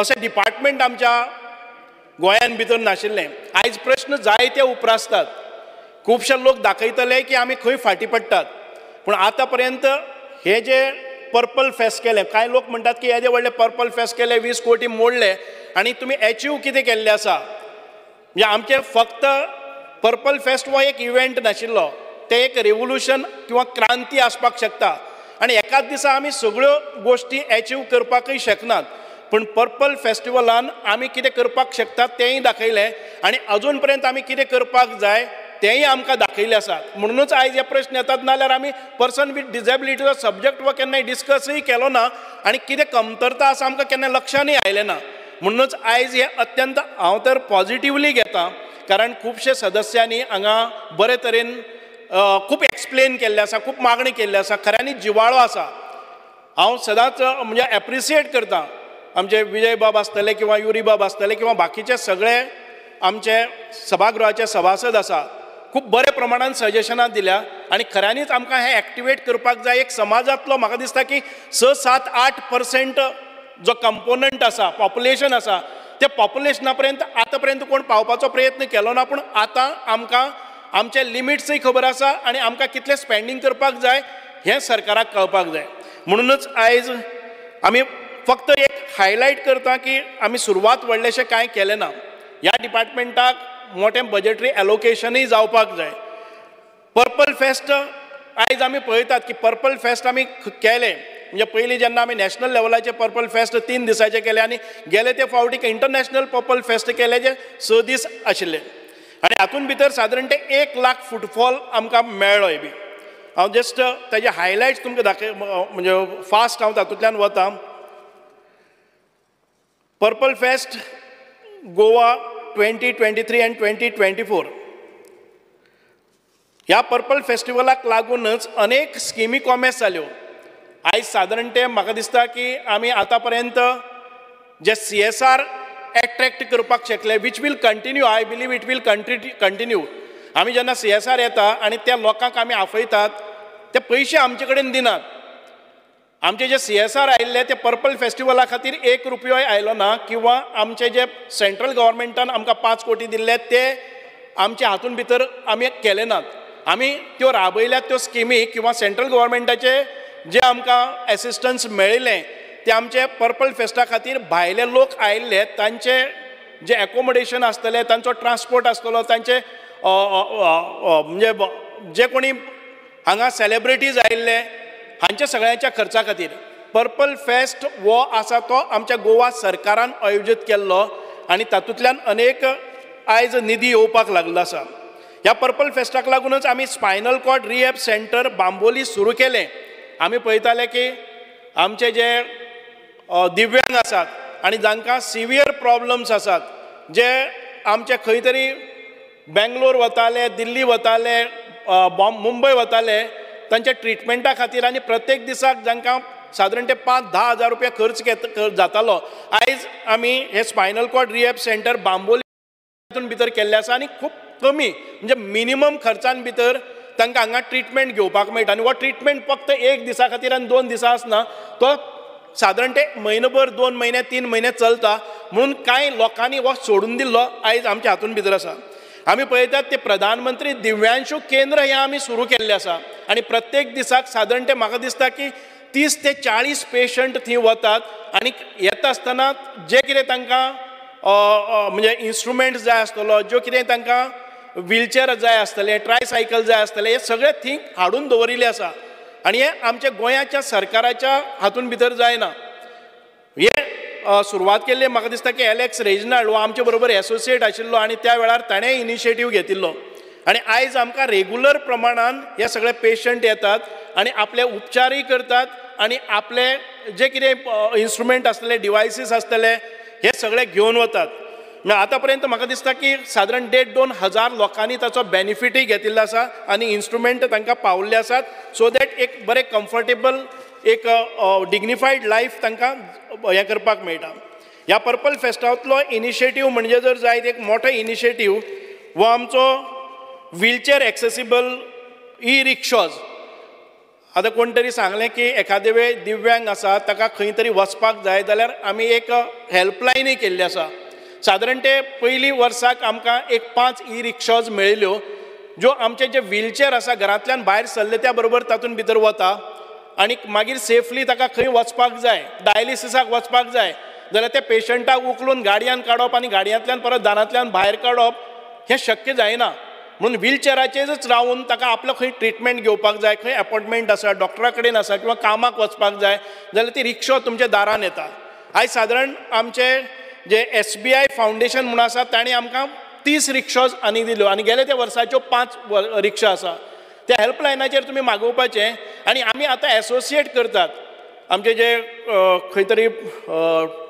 अशें डिपार्टमेंट आमच्या गोंयान भितर नाशिल्लें आयज प्रश्न जायते उप्रासतात. खुबशे लोक दाखयतले की आमी खंय फाटीं पडटात पूण आतां पर्यंत हे जे पर्पल फेस्ट केलें कांय लोक म्हणटात की येदे व्हडले पर्पल फेस्ट केले 20 कोटी मोडले आनी तुमी एचीव कितें केल्लें आसा म्हणजे आमचे फक्त पर्पल फेस्ट हो एक इव्हेंट नाशिल्लो ते एक रेवोल्युशन किंवा क्रांती आसपाक शकता आनी एकाच दिसा आमी सगळ्यो गोश्टी एचीव करपाकय शकनात पूण पर्पल फेस्टिवलान आमी कितें करपाक शकतात तेंय दाखयलें आनी अजून पर्यंत आमी कितें करपाक जाय तेंय आमकां दाखयलें आसात. म्हणूनच आयज हे प्रश्न येतात नाल्यार आमी पर्सन विथ डिसेबिलिटीचो सब्जेक्ट हो केन्नाय डिस्कसय केलो ना आनी कितें कमतरता आसा आमकां केन्ना लक्षानूय आयलें ना. म्हणूनच आयज हे अत्यंत हांव तर पॉझिटिवली घेता कारण खुबशे सदस्यांनी हांगा बरे तरेन खूब एक्सप्लेन केल्लें आसा खूब मागणी केल्ली आसा खऱ्यांनी जिवाळो आसा. हांव सदांच म्हणजे एप्रिसिएट करता आमचे विजय बाब आसतले किंवा युरी बाब आसतले किंवा बाकीचे सगळे आमचे सभागृहाचे सभासद आसा खूब बरे प्रमाणान सजेशनां दिल्या आनी खऱ्यांनीच आमकां हें एक्टिवेट करपाक जाय. एक समाजांतलो म्हाका दिसता की 6-7-8% जो कंपोनंट आसा पॉप्युलेशन आसा त्या पॉप्युलेशना पर्यंत आतां पर्यंत कोण पावपाचो प्रयत्न केलो ना पूण आतां आमकां आमचे लिमिट्सय खबर आसा आनी आमकां कितलें स्पेंडींग करपाक जाय हें सरकाराक कळपाक जाय. म्हणूनच आयज आमी फक्त एक हायलायट करता की आमी सुरवात व्हडलेशें कांय केलें ना. ह्या डिपार्टमेंटाक मोठें बजेटरी एलोकेशनूय जावपाक जाय. पर्पल फेस्ट आयज आमी पळयतात की पर्पल फेस्ट आमी केलें म्हणजे पयलीं जेन्ना आमी नॅशनल लेवलाचे पर्पल फेस्ट 3 दिसाचे केले आनी गेले ते फावटी इंटरनॅशनल पर्पल फेस्ट केले जे 6 दीस आशिल्ले आनी हातूंत भितर सादारण ते 1 लाख फुटफॉल आमकां मेळ्ळोय बी. हांव जस्ट ताजे हायलायट्स तुमकां दाखय म्हणजे फास्ट हांव तातूंतल्यान वता. पर्पल फेस्ट गोवा 2023 and 2024 ह्या पर्पल फेस्टिवलाक लागूनच अनेक स्किमी कॉमेस जाल्यो. आयज सादारण ते म्हाका दिसता की आमी आतां पर्यंत जे CSR एट्रॅक्ट करपाक शकले which will continue. I believe it will continue. आमी जेन्ना CSR येता आनी त्या लोकांक आमी आफयतात ते पयशे आमचे कडेन दिनात. आमचे जे CSR आयिल्ले ते पर्पल फेस्टिवला खातीर 1 रुपयोय आयलो ना किंवा आमचे जे सेंट्रल गव्हर्मेंटान आमकां 5 कोटी दिल्ले ते आमचे हातूंत भितर आमी केले नात. आमी त्यो राबयल्यात त्यो स्किमी किंवा सेंट्रल गव्हर्मेंटाचे जे आमकां एसिस्टन्स मेळिल्लें ते आमचे पर्पल फेस्टा खातीर भायले लोक आयिल्ले तांचे जे एकोमोडेशन आसतलें तांचो ट्रान्सपोर्ट आसतलो तांचे म्हणजे जे कोणी हांगा सेलेब्रिटीज आयिल्ले हांच्या सगळ्यांच्या खर्चा खातीर पर्पल फेस्ट हो आसा तो आमच्या गोवा सरकारान आयोजीत केल्लो आनी तातूंतल्यान अनेक आयज निधी येवपाक लागलो आसा. ह्या पर्पल फेस्टाक लागूनच आमी spinal cord rehab centre Bambolim सुरू केलें. आमी पळयताले की आमचे जे दिव्यांग आसात आनी जांकां सिवियर प्रॉब्लम्स आसात जे आमचे खंय तरी बेंगलोर वताले, दिल्ली वताले, मुंबय वताले तांच्या ट्रिटमेंटा खातीर आनी प्रत्येक दिसाक जांकां सादारण ते 5-10 हजार रुपया खर्च जातालो आयज आमी हे spinal cord rehab centre Bambolim तातूंत भितर केल्ले आसा आनी खूब कमी म्हणजे मिनिमम खर्चान भितर तांकां हांगा ट्रिटमेंट घेवपाक मेळटा. आनी हो ट्रिटमेंट फक्त 1 दिसा खातीर आनी 2 दिसां आसना, तो सादारण ते म्हयनोभर 2 म्हयने 3 म्हयने चलता. म्हणून कांय लोकांनी हो सोडून दिल्लो आयज आमच्या हातूंत भितर आसा. आमी पळयतात ते प्रधानमंत्री दिव्यांशू केंद्र हें आमी सुरू केल्लें आसा आनी प्रत्येक दिसाक सादारण ते म्हाका दिसता की 30 ते 40 पेशंट थंय वतात आनी येता आसतना जे कितें तांकां म्हणजे इन्स्ट्रुमेंट्स जाय आसतलो, ज्यो कितें तांकां व्हीलचेअर जाय आसतले, ट्रायसायकल जाय आसतले, हे सगळे थंय हाडून दवरिल्ले आसा आनी हे आमच्या गोंयाच्या सरकाराच्या हातूंत भितर जायना. हे सुरवात केल्ली म्हाका दिसता की एलेक्स रेजिनाल्ड हो आमचे बरोबर एसोसिएट आशिल्लो आनी त्या वेळार ताणें इनिशिएटीव घेतिल्लो आनी आयज आमकां रेगुलर प्रमाणान हे सगळे पेशंट येतात आनी आपले उपचारय करतात आनी आपले जे कितें इन्स्ट्रुमेंट आसतले, डिवायसीस आसतले हे सगळे घेवन वतात. आतां पर्यंत म्हाका दिसता की सादारण 1,5-2 हजार लोकांनी ताचो बेनिफिटय घेतिल्लो आसा आनी इन्स्ट्रुमेंट तांकां पावल्ले आसात सो दॅट एक बरें कम्फर्टेबल एक डिग्निफायड लायफ तांकां हें करपाक मेळटा. ह्या पर्पल फेस्टांतलो इनिशिएटीव म्हणजे जर जायत एक मोठो इनिशिएटीव हो आमचो व्हीलचेअर एक्सेसिबल ई-रिक्षॉज. आतां कोण तरी सांगलें की एखादे वेळ दिव्यांग आसा ताका खंय तरी वचपाक जाय जाल्यार आमी एक हेल्पलायनय केल्ली आसा. सादारण ते पयलीं वर्साक आमकां एक 5 ई-रिक्षॉज मेळिल्ल्यो ज्यो आमचे जे व्हीलचेअर आसा घरांतल्यान भायर सरले त्या बरोबर तातूंत भितर वता आनी मागीर सेफली ताका खंय वचपाक जाय, डायलिसिसाक वचपाक जाय जाल्यार त्या पेशंटाक उखलून गाडयांत काडप आनी गाडयांतल्यान परत दारांतल्यान भायर काडप हें शक्य जायना. म्हणून व्हीलचेअराचेरच रावन ताका आपलो खंय ट्रिटमेंट घेवपाक जाय, खंय अपॉयंटमेंट आसा, डॉक्टरा कडेन आसा किंवा कामाक वचपाक जाय जाल्यार ती रिक्षा तुमच्या दारान येता. आयज सादारण आमचे जे SBI फावंडेशन म्हणून आसा ताणें आमकां 30 रिक्षाज आनी दिल्यो आनी गेले त्या वर्साच्यो 5 रिक्षा आसा. त्या हेल्पलायनाचेर तुमी मागोवपाचें आनी आमी आतां एसोसिएट करतात आमचे जे खंय तरी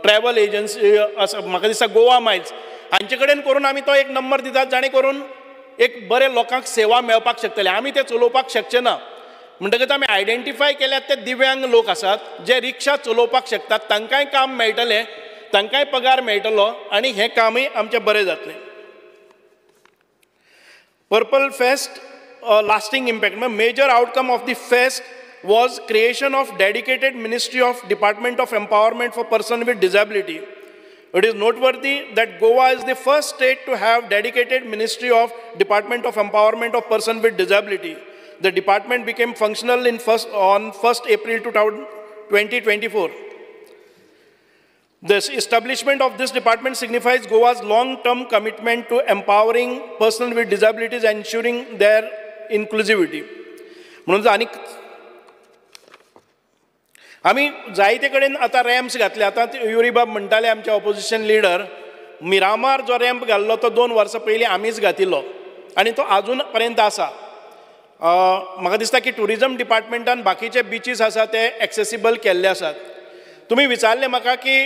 ट्रॅव्हल एजन्सी आसा म्हाका दिसता गोवा मायल्स हांचे कडेन करून आमी तो एक नंबर दितात जाणे करून एक बरे लोकांक सेवा मेळपाक शकतले. आमी ते चलोवपाक शकचे ना म्हणटकच आमी आयडेंटिफाय केल्यात ते दिव्यांग लोक आसात जे रिक्षा चलोवपाक शकतात, तांकांय काम मेळटलें, तांकांय पगार मेळटलो आनी हें कामय आमचें बरें जातलें. Purple fest lasting impact. A major outcome of the fest was creation of dedicated Ministry of Department of Empowerment for Persons with Disability. It is noteworthy that Goa is the first state to have dedicated Ministry of Department of Empowerment of Persons with Disability. The department became functional on 1st April 2024. The establishment of this department signifies Goa's long-term commitment to empowering persons with disabilities and ensuring their inclusivity. म्हणून आनी आमी जायते कडेन आतां रॅम्प्स घातले. आतां Yuri बाब म्हणटाले आमचे ऑपोजिशन लिडर, मिरामार जो रॅम्प घाल्लो तो 2 वर्सां पयलीं आमीच घातिल्लो आनी तो आजून पर्यंत आसा. म्हाका दिसता की टुरिजम डिपार्टमेंटान बाकीचे बिचीस आसा ते एक्सेसिबल केल्ले आसात. तुमी विचारले म्हाका की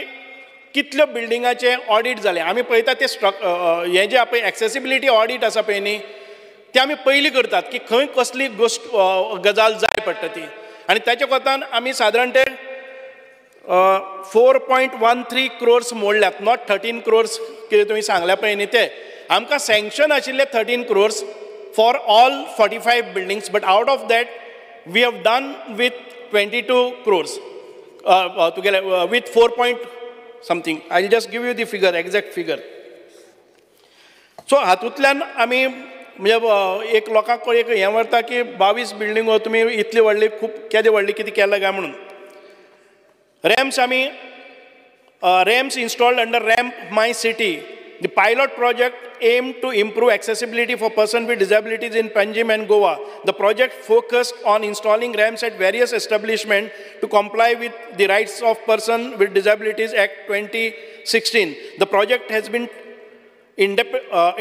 कितल्यो बिल्डिंगाचे ऑडिट जाले. आमी पळयता ते हें जे पळय एक्सेसिबिलिटी ऑडिट आसा पळय न्ही, ते आमी पयलीं करतात की खंय कसली गजाल जाय पडटा ती. आनी ताच्या कोतान आमी सादारण ते 4.13 crores मोडल्यात, नॉट 13 crores कितें तुमी सांगल्या पळय न्ही ते. आमकां सँक्शन आशिल्ले 13 crores for all 45 buildings, but out of that we have done with 22 crores together with 4 point something. I'll just give you the figure, exact figure. So हातूंतल्यान आमी म्हणजे एक लोकांक एक हें व्हरता की 22 बिल्डिंगो तुमी इतली व्हडली खूब केदें व्हडली कितें केलां काय म्हणून. रॅम्प्स आमी रॅम्प्स installed under Ramp My City. The pilot project aimed to improve accessibility for persons with disabilities in Panjim and Goa. The project focused on installing ramps at various establishments to comply with the Rights of Persons with Disabilities Act 2016. The project has been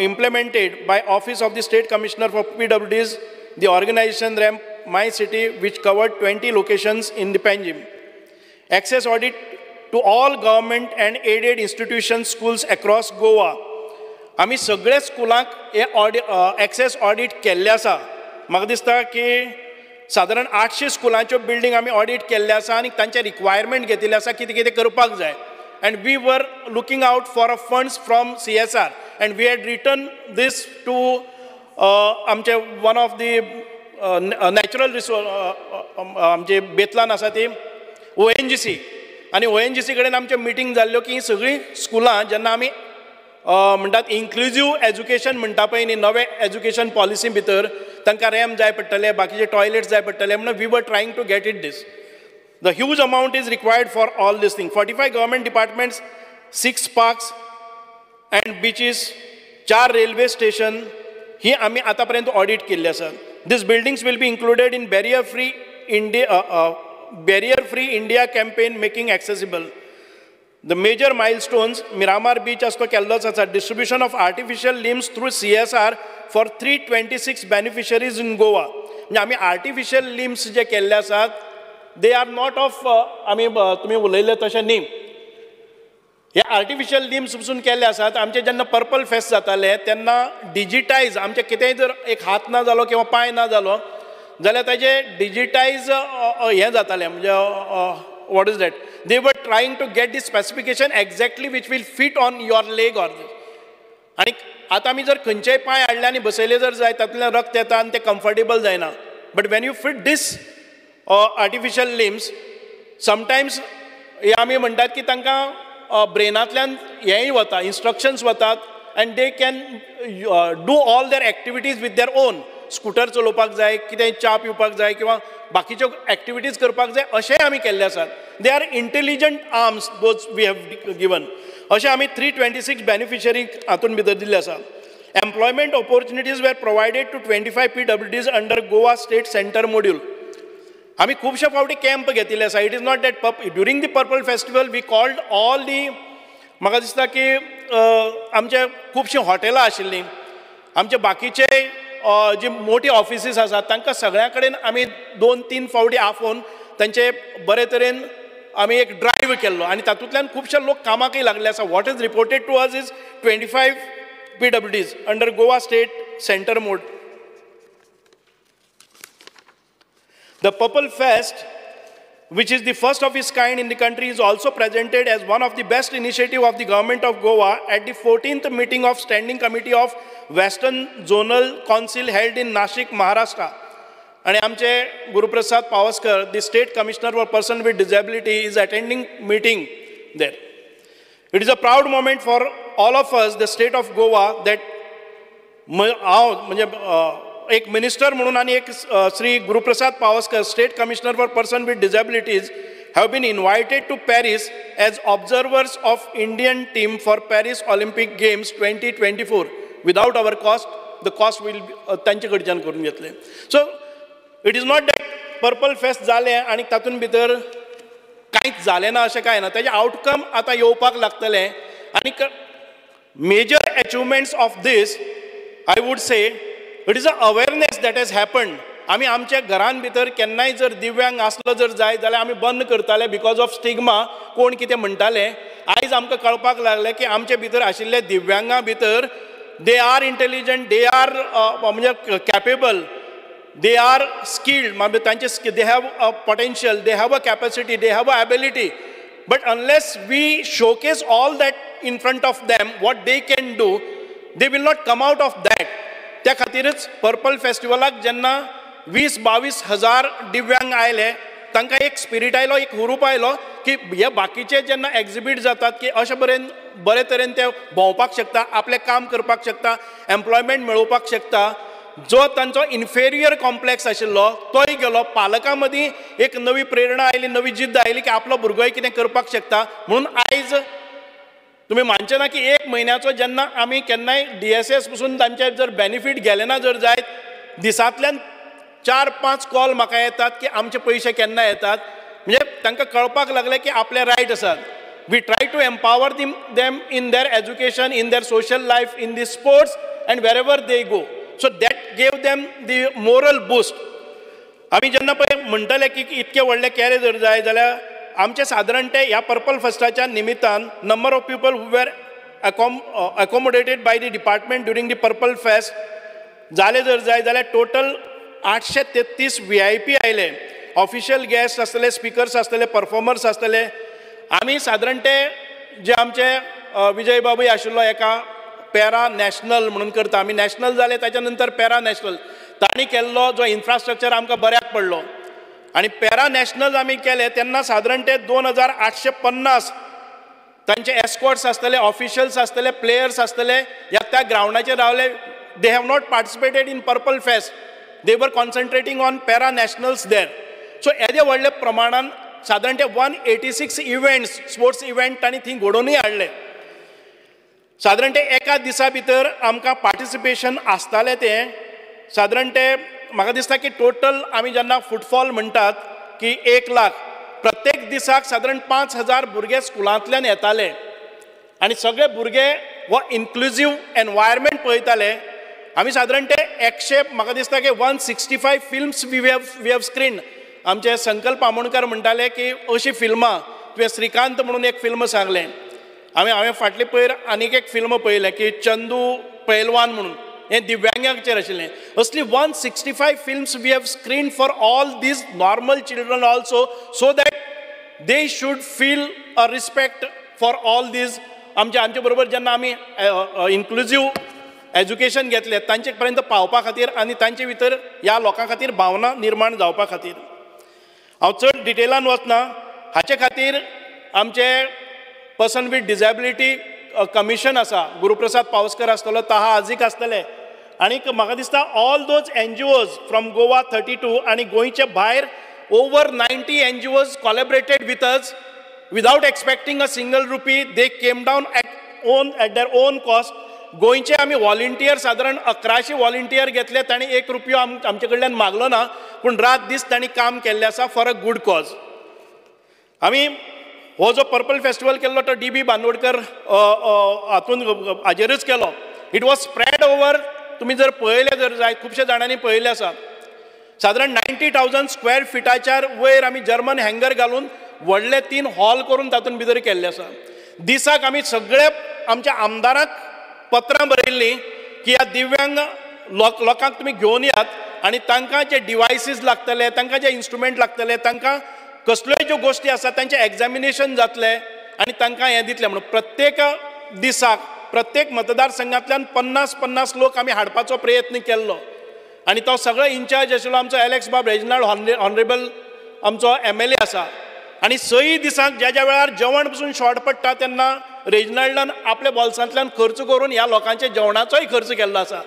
implemented by Office of the State Commissioner for PWDs, the organization Ramp My City, which covered 20 locations in the Panjim. Access audit to all government and aided institutions, schools across Goa. आमी सगळे स्कुलांक हे access audit केल्ले आसा. म्हाका दिसता की सादारण 800 स्कुलांच्यो building आमी ऑडिट केल्ले आसा आनी तांचे रिक्वायरमेंट घेतिल्ले आसा कितें कितें करपाक जाय. And we were looking out for funds from CSR, and we had written this to आमचे one of the natural resource आमचे बेतलान आसा ती ONGC. आनी ONGC कडेन आमच्यो मिटींग जाल्ल्यो की सगळीं स्कुलां जेन्ना आमी म्हणटात इन्क्लुझिव्ह एज्युकेशन म्हणटा पळय न्ही, नवे एज्युकेशन पॉलिसी भितर तांकां रॅम्प जाय पडटले, बाकीचे टॉयलेट्स जाय पडटले म्हणून we were trying to get it this. The huge amount is required for all this thing. 45 government departments, 6 parks and beaches, 4 railway station. ही आमी आतापर्यंत ऑडिट केल्ली आसा. These buildings will be included in barrier-free India campaign making accessible. The major milestones, Miramar Beach as to kelloच आसा. Distribution of artificial limbs through CSR for 326 beneficiaries in Goa. म्हणजे आमी artificial limbs जे केल्ले आसात, they are not of आमी तुमी उलयले तशें न्ही. हे आर्टिफिशियल लिम्स पसून केल्ले आसात. आमचे जेन्ना पर्पल फेस्ट जाताले तेन्ना डिजिटायज आमचे कितेंय जर एक हात ना जालो किंवा पांय ना जालो जाल्यार ताजे डिजिटायज हें जातालें म्हणजे what is that, they were trying to get the specification exactly which will fit on your leg or this. आनी आतां आमी जर खंयचेय पांय हाडले आनी बसयले जर जाय तातूंतल्यान रक्त येता आनी ते कम्फर्टेबल जायना. But when you fit this artificial limbs sometimes हे आमी म्हणटात की तांकां ब्रेनांतल्यान हेंय वता, इन्स्ट्रक्शन्स वतात and they can do all there activities with their own. Scooter चलोवपाक जाय, कितेंय च्या पिवपाक जाय किंवा बाकीच्यो एक्टिविटीज करपाक जाय अशेंय आमी केल्ले आसात. They are intelligent arms those we have given. अशें आमी 326 बेनिफिशरीक हातूंत भितर दिल्ले आसा. Employment opportunities were provided to 25 PWDs under Goa state centre module. आमी खुबशे फावटी कॅम्प घेतिल्ले आसा. It is not that during the purple festival we called all the, म्हाका दिसता की आमचे खुबशीं हॉटेलां आशिल्लीं, आमचे बाकीचे जी मोठी ऑफिसीस आसात तांकां सगळ्या कडेन आमी 2-3 फावटी आफोवन तांचे बरे तरेन आमी एक ड्रायव्ह केल्लो आनी तातूंतल्यान खुबशे लोक कामाकय लागले आसा. What is reported to us is 25 PWDs under Goa state centre mode. The Purple Fest, which is the first of its kind in the country, is also presented as one of the best initiatives of the government of Goa at the 14th meeting of Standing Committee of Western Zonal Council held in Nashik, Maharashtra. And आमचे Guruprasad Pavaskar, the State Commissioner for Persons with Disability, is attending meeting there. It is a proud moment for all of us, the state of Goa, that एक minister म्हणून आणि एक Shri Guruprasad Pawaskar, state commissioner for person with disabilities, have been invited to Paris as observers of Indian team for Paris Olympic Games 2024 without our cost. The cost will be तांचे कडच्यान करून घेतले. So it is not that purple fest जालें आनी तातूंत भितर कांयच जालें ना अशें कांय ना. ताजें आउटकम आतां येवपाक लागतलें आनी major achievements of this I would say it is a awareness that has happened. आमी आमच्या घरान भितर केन्नाय जर दिव्यांग आसलो जर जाय जाल्यार आमी बंद करताले बिकॉज ऑफ स्टिग्मा. कोण कितें म्हणटाले. आयज आमकां कळपाक लागलें की आमचे भितर आशिल्ले दिव्यांगा भितर दे आर इंटेलिजंट, दे आर म्हणजे capable, they are skilled, they have a potential, they have a capacity, they have a ability, but unless we showcase all that in front of them what they can do, they will not come out of that. त्या खातीरच purple फेस्टिवलाक जेन्ना 20-22 हजार दिव्यांग आयले तांकां एक spirit आयलो, एक हुरूप आयलो की हे बाकीचे जेन्ना एक्झिबीट जातात की अशे बरे तरेन ते भोंवपाक शकता, आपलें काम करपाक शकता, एम्प्लॉयमेंट मेळोवपाक शकता. जो तांचो इन्फेरियर कॉम्प्लेक्स आशिल्लो तोय गेलो. पालकां मदीं एक नवी प्रेरणा आयली, नवी जिद्द आयली की आपलो भुरगोय कितें करपाक शकता. म्हणून आयज तुमी मानचे ना की 1 म्हयन्याचो जेन्ना आमी केन्नाय DSS पसून तांचे जर बेनिफीट गेले ना जर जायत दिसांतल्यान 4-5 कॉल म्हाका येतात की आमचे पयशे केन्ना येतात. म्हणजे तांकां कळपाक लागलें की आपले रायट आसात. We try to empower them in their education, in their social life, in the sports and wherever they go. So that gave them the moral boost. आमी जेन्ना पळय म्हणटले की इतके व्हडले केले जर जाय जाल्यार आमचे सादारणते ह्या पर्पल फेस्टाच्या निमित्तान number of people who where accommodated by the department during the purple fest जाले जर जाय जाल्यार टोटल 833 VIP आयले. ऑफिशियल गेस्ट आसतले, स्पिकर्स आसतले, परफॉर्मर्स आसतले. आमी सादारणते जे आमचे विजय बाबूय आशिल्लो एका पॅरा नॅशनल म्हणून करता. आमी नॅशनल जाले ताच्या नंतर पॅरा नॅशनल तांणी केल्लो जो इन्फ्रास्ट्रक्चर आमकां बऱ्याक पडलो. आनी पॅरा नॅशनल आमी केले तेन्ना सादारण ते 2850 तांचे एस्कॉर्ट्स आसतले, ऑफिशियल्स आसतले, प्लेयर्स आसतले ह्या त्या ग्रावंडाचेर रावले. They have not participated in purple fest, they were concentrating on para nationals there. So येदे व्हडले प्रमाणान सादारण ते 186 इव्हेंट्स, स्पोर्ट्स इव्हेंट तांणी थंय घडोवनूय हाडले. सादारण ते एका दिसा भितर आमकां पार्टिसिपेशन आसतालें तें सादारण ते म्हाका दिसता की टोटल आमी जेन्ना फुटफॉल म्हणटात की 1 लाख प्रत्येक दिसाक सादारण 5000 भुरगे स्कुलांतल्यान येताले आनी सगळे भुरगे हो इन्क्लुझीव एनवायरमेंट पळयताले. आमी सादारण ते 100 म्हाका दिसता की 165 फिल्म्स वी हॅव स्क्रीन. आमचे संकल्प आमोणकार म्हणटाले की अशी फिल्मां तुवें श्रीकांत म्हणून एक फिल्म सांगलें. हांवें फाटले पयर आनीक एक फिल्म पळयलें की चंदू पहलवान म्हणून, हें दिव्यांगांचेर आशिल्लें. असली 165 films we have screen for all these normal children also, so that they should feel a respect for all these. आमचे बरोबर जेन्ना आमी इन्क्लुझीव एज्युकेशन घेतलें तांचे पर्यंत पावपा खातीर आनी तांचे भितर ह्या लोकां खातीर भावना निर्माण जावपा खातीर. हांव चड डिटेलान वचना. हाचे खातीर आमचे पर्सन विथ डिसेबिलिटी कमिशन आसा, गुरुप्रसाद पावसकर आसतलो, ताहा आजीक आसतले आनीक म्हाका दिसता all those NGOs from Goa 32 आनी गोंयचे भायर over 90 NGOs collaborated with us without expecting a single rupee. They came down at their own cost. गोंयचे आमी व्हॉलिंटियर सादारण 1100 व्हॉलिंटियर घेतले. तांणी 1 रुपयो आमचे कडल्यान मागलो ना, पूण रात दीस तांणी काम केल्लें आसा फॉर अ गूड कॉज. आमी हो जो पर्पल फेस्टिवल केल्लो तो DB बांदोडकर हातून हाजेरूच केलो. इट वॉज स्प्रेड ओवर, तुमी जर पळयले जर जाय खुबशे जाणांनी पळयले आसा. सादारण 90,000 स्क्वेअर फिटाच्या वयर आमी जर्मन हँगर घालून व्हडले 3 हॉल करून तातूंत भितर केल्ले आसा. दिसाक आमी सगळे आमच्या आमदाराक पत्रां बरयल्लीं की ह्या दिव्यांग लोकांक तुमी घेवन येयात आनी तांकां जे डिवायसीस लागतले, तांकां जे इन्स्ट्रुमेंट लागतले, तांकां कसल्योय ज्यो गोश्टी आसा तांचें एग्जामिनेशन जातलें आनी तांकां हें दितलें. म्हणून प्रत्येक दिसाक प्रत्येक मतदारसंघांतल्यान 50-50 लोक आमी हाडपाचो प्रयत्न केल्लो आनी तो सगळो इन्चार्ज आशिल्लो आमचो एलेक्स बाब रेजिनाल्ड ऑनरेबल आमचो MLA आसा. आनी 6 दिसांक ज्या वेळार जेवण पसून शॉर्ट पडटा तेन्ना रेजिनाल्डान आपल्या बोल्सांतल्यान खर्च करून ह्या लोकांच्या जेवणाचोय खर्च केल्लो आसा.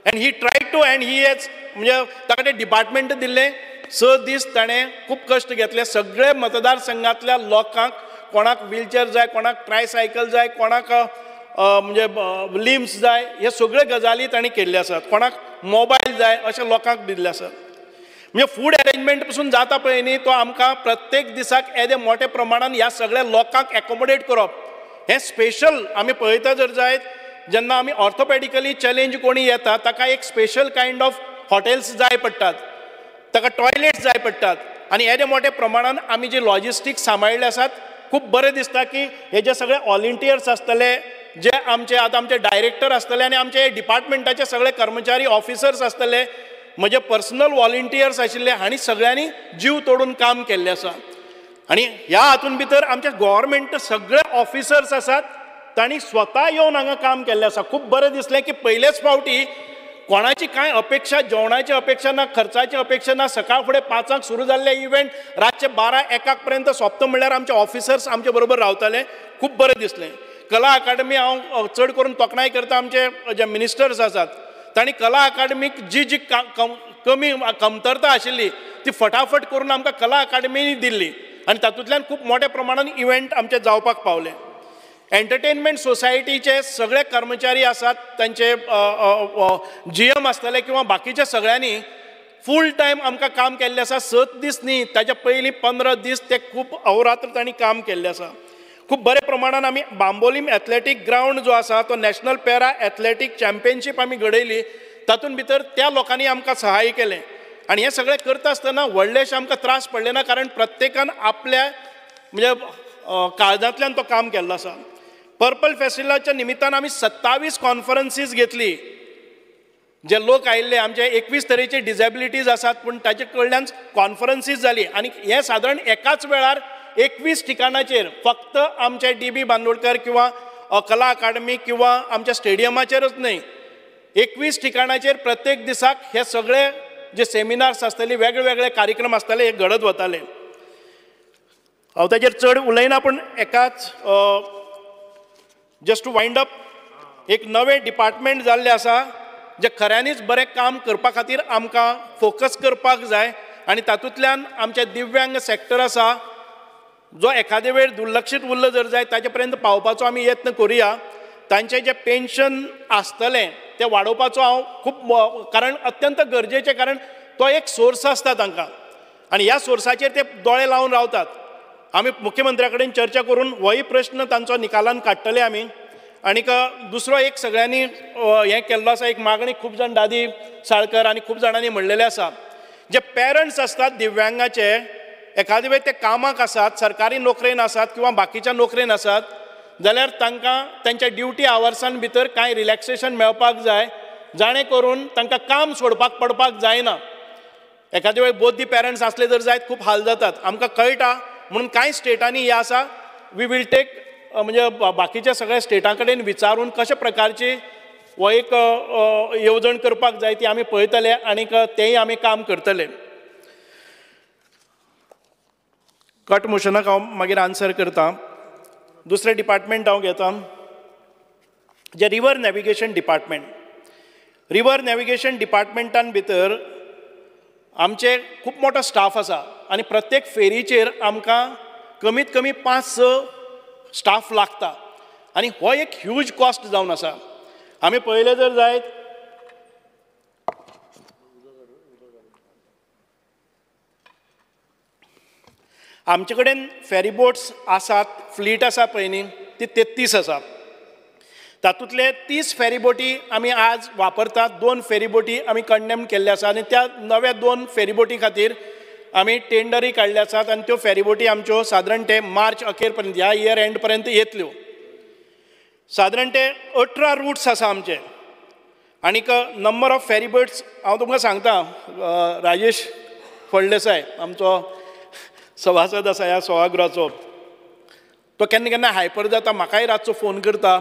And he try to and he has म्हणजे ताका ते डिपार्टमेंट दिल्लें 6 दीस ताणें खूब कश्ट घेतले. सगळे मतदारसंघातल्या लोकांक, कोणाक व्हीलचॅर जाय, कोणाक ट्रायसायकल जाय, कोणाक म्हणजे लिम्स जाय, हे सगळे गजाली तांणी केल्ले आसात. कोणाक मोबायल जाय अशें लोकांक दिल्ले आसात. म्हणजे फूड अरेंजमेंट पसून जाता पळय न्ही, तो आमकां प्रत्येक दिसाक येदे मोठ्या प्रमाणान ह्या सगळ्या लोकांक एकोमोडेट करप हें स्पेशल आमी पळयता जर जायत. जेन्ना आमी ऑर्थोपॅडिकली चॅलेंज कोणी येता ताका एक स्पेशल कायंड ऑफ हॉटेल्स जाय पडटात, ताका टॉयलेट्स जाय पडटात. आनी येदे मोठ्या प्रमाणान आमी जे लॉजिस्टिक्स सांबाळिल्ले आसात. खूब बरें दिसता की हे जे सगळे व्हॉलंटियर्स आसतले, जे आमचे आतां आमचे डायरेक्टर आसतले आनी आमचे डिपार्टमेंटाचे सगळे कर्मचारी ऑफिसर्स आसतले, म्हजे पर्सनल व्हॉलंटियर्स आशिल्ले, हांणी सगळ्यांनी जीव तोडून काम केल्लें आसा. आनी ह्या हातूंत भितर आमचे गव्हर्मेंट सगळे ऑफिसर्स आसात, तांणी स्वता येवन हांगा काम केल्लें आसा. खूब बरें दिसलें की पयलेच फावटी कोणाची कांय अपेक्षा, जेवणाची अपेक्षा ना, खर्चाची अपेक्षा ना. सकाळ फुडें 5 सुरू जाल्ले इव्हेंट रातचे 12-1 पर्यंत सोंपता म्हणल्यार आमचे ऑफिसर्स आमचे बरोबर रावताले. खूब बरें दिसलें. कला अकादमी हांव चड करून तोखणाय करता, आमचे जे मिनिस्टर्स आसात तांणी कला अकादमीक जी जी कमी कमतरता आशिल्ली ती फटाफट करून आमकां कला अकादमीनी दिल्ली आनी तातूंतल्यान खूब मोठ्या प्रमाणान इव्हेंट आमचे जावपाक पावले. एंटरटेनमेंट सोसायटीचे सगळे कर्मचारी आसात, तांचे GM आसतले किंवा बाकीच्या सगळ्यांनी फूल टायम आमकां काम केल्लें आसा. 7 दीस न्ही, ताच्या पयलीं 15 दीस ते खूब अहोरात्र तांणी काम केल्लें आसा. खूब बरे प्रमाणान आमी बांबोलीम एथलेटीक ग्रावंड जो आसा तो नॅशनल पॅरा एथलेटीक चॅम्पियनशीप आमी घडयली. तातूंत भितर त्या लोकांनी आमकां सहाय केलें. आनी हें सगळें करता आसतना व्हडलेशे आमकां त्रास पडले ना, कारण प्रत्येकान आपल्या म्हणजे काळजांतल्यान तो काम केल्लो आसा. पर्पल फेस्टिवलाच्या निमित्तान आमी 27 कॉन्फरन्सीस घेतली. जे लोक आयिल्ले आमचे 21 तरेचे डिसेबिलिटीज आसात, पूण ताचे कडल्यान कॉन्फरन्सीस जाली. आनी हे सादारण एकाच वेळार 21 ठिकाणाचेर, फक्त आमचे DB बांदोडकर किंवा कला अकादमी किंवा आमच्या स्टेडियमाचेरच न्हय, 21 ठिकाणाचेर प्रत्येक दिसाक हे सगळे जे सेमिनार्स आसतले, वेगळे वेगळे कार्यक्रम आसतले, हे घडत वताले. हांव ताचेर चड उलयना, पूण एकाच जस्ट टू वायंड अप, एक नवें डिपार्टमेंट जाल्लें आसा जे खऱ्यांनीच बरें काम करपा खातीर आमकां फोकस करपाक जाय. आनी तातूंतल्यान आमचे दिव्यांग सेक्टर आसा, जो एखादे वेळ दुर्लक्षीत उरलो जर जायत ताचे पर्यंत पावपाचो आमी यत्न करुया. तांचें जें पेन्शन आसतलें तें वाडोवपाचो हांव खूब, कारण अत्यंत गरजेचें, कारण तो एक सोर्स आसता तांकां आनी ह्या सोर्साचेर ते दोळे लावन रावतात. आमी मुख्यमंत्र्या कडेन चर्चा करून होय प्रश्न तांचो निकालान काडटले आमी. आनीक दुसरो एक सगळ्यांनी हें केल्लो आसा, एक मागणी खूब जाण दादी साळकर आनी खूब जाणांनी म्हणलेले आसा, जे पेरंट्स आसतात दिव्यांगाचे, एखादे वेळ ते कामाक आसात, सरकारी नोकरेन आसात किंवा बाकीच्या नोकरेन आसात, जाल्यार तांकां तांच्या ड्युटी आवर्सान भितर कांय रिलॅक्सेशन मेळपाक जाय, जाणे करून तांकां काम सोडपाक पडपाक जायना. एखादे वेळ बोथ दी पेरंट्स आसले जर जायत खूब हाल जातात, आमकां कळटा. म्हणून कांय स्टेटांनी हे आसा, वी वील टेक, म्हणजे बाकीच्या सगळ्या स्टेटां कडेन विचारून कशा प्रकारची हो एक येवजण करपाक जाय ती आमी पळयतले आनीक तेंय आमी काम करतले. कट मोशनाक हांव मागीर आन्सर करता. दुसरें डिपार्टमेंट हांव घेता, जे river navigation department. River navigation डिपार्टमेंटान भितर आमचे खूब मोठो स्टाफ आसा आनी प्रत्येक फेरीचेर आमकां कमीत कमी 5-6 स्टाफ लागता आनी हो एक ह्यूज कॉस्ट जावन आसा. आमी पळयलें जर जायत आमचे कडेन फेरीबोट्स आसात, फ्लीट आसा पळय न्ही, ती 33 आसा. तातूंतले 30 फेरीबोटी आमी आज वापरतात. 2 फेरीबोटी आमी कंडेम केल्ले आसा आनी त्या नव्या 2 फेरीबोटी खातीर आमी टेंडरी काडले आसात आनी त्यो फेरीबोटी आमच्यो सादारण ते मार्च अखेर पर्यंत, ह्या इयर एंड पर्यंत येतल्यो. सादारण ते 18 रूट्स आसा आमचे. आनीक नंबर ऑफ फेरीबोट्स हांव तुमकां सांगता. राजेश फळदेसाय आमचो सभासद आसा ह्या सभागृहाचो, तो केन्ना केन्ना हायपर जाता, म्हाकाय रातचो फोन करता.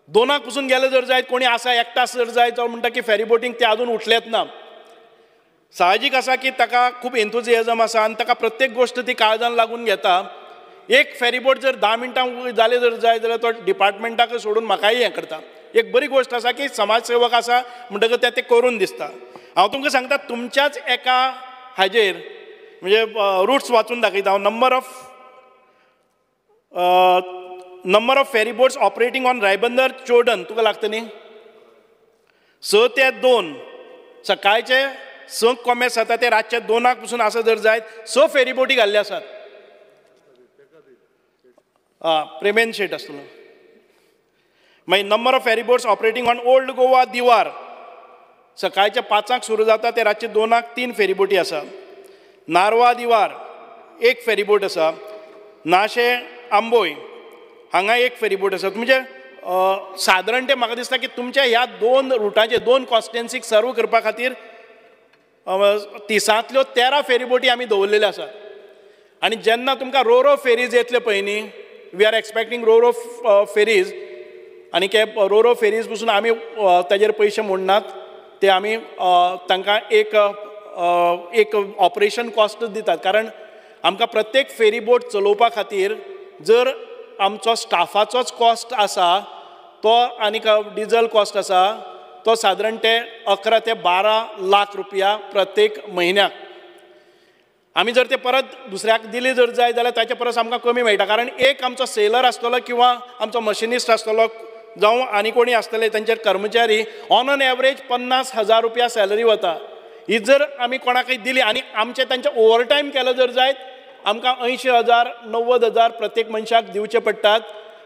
2 पसून गेले जर जायत, कोणी आसा एकटा जर जायत, तो म्हणटा की फेरीबोटींक ते आजून उठलेत ना. साहजीक आसा की ताका खूब एन्थुजियाजम आसा आनी ताका प्रत्येक गोश्ट ती काळजान लागून घेता. एक फेरीबोट जर 10 मिनटां जाले जर जाय जाल्यार तो डिपार्टमेंटाक सोडून म्हाकाय हें करता. एक बरी गोश्ट आसा की समाजसेवक आसा म्हणटकच ते करून दिसता. हांव तुमकां सांगता, तुमच्याच एका हाजेर म्हणजे रूट्स वाचून दाखयता हांव. Number of ferry boats operating on Ribandar Chodan तुका लागता न्ही 6 ते 2 सकाळचे 6 कॉमेस जाता ते रातचे 2 पसून आसा जर जायत 6 फेरी बोटी घाल्ले आसात. प्रेमेन शेट आसतलो. मागीर number of ferry boats operating on old Goa Divar सकाळचे 5 सुरू जाता ते रातचे 2 3 फेरी बोटी आसा. नारवा दिवार 1 फेरी बोट आसा. नाशे आंबोय हांगा 1 फेरी बोट आसा. म्हणजे सादारण ते म्हाका दिसता की तुमच्या ह्या 2 रुटाचे 2 कॉन्स्टिट्युएन्सीक सर्व करपा खातीर 30 13 फेरी बोटी आमी दवरलेले आसात. आनी जेन्ना तुमकां रो फेरीज येतले पळय न्ही वी आर एक्सपेक्टींग रो फेरीज आनी रो फेरीज पसून आमी ताजेर पयशे मोडनात ते आमी तांकां एक ऑपरेशन कॉस्ट दितात. कारण आमकां प्रत्येक फेरी बोट चलोवपा खातीर जर आमचो स्टाफाचोच कॉस्ट आसा तो आनीक डिजल कॉस्ट आसा तो सादारण ते 11 ते 12 लाख रुपया प्रत्येक म्हयन्याक. आमी जर ते परत दुसऱ्याक दिले जर जाय जाल्यार ताचे परस आमकां कमी मेळटा. कारण एक आमचो सेलर आसतलो किंवा आमचो मशिनिस्ट आसतलो जावं आनी कोणी आसतले तांचे कर्मचारी ऑन एन एवरेज 50,000 रुपया सॅलरी वता. ही जर आमी कोणाकय दिली आनी आमचे तांचे ओवरटायम केलो जर जायत आमकां 80,000 90,000 प्रत्येक मनशाक दिवचे पडटात.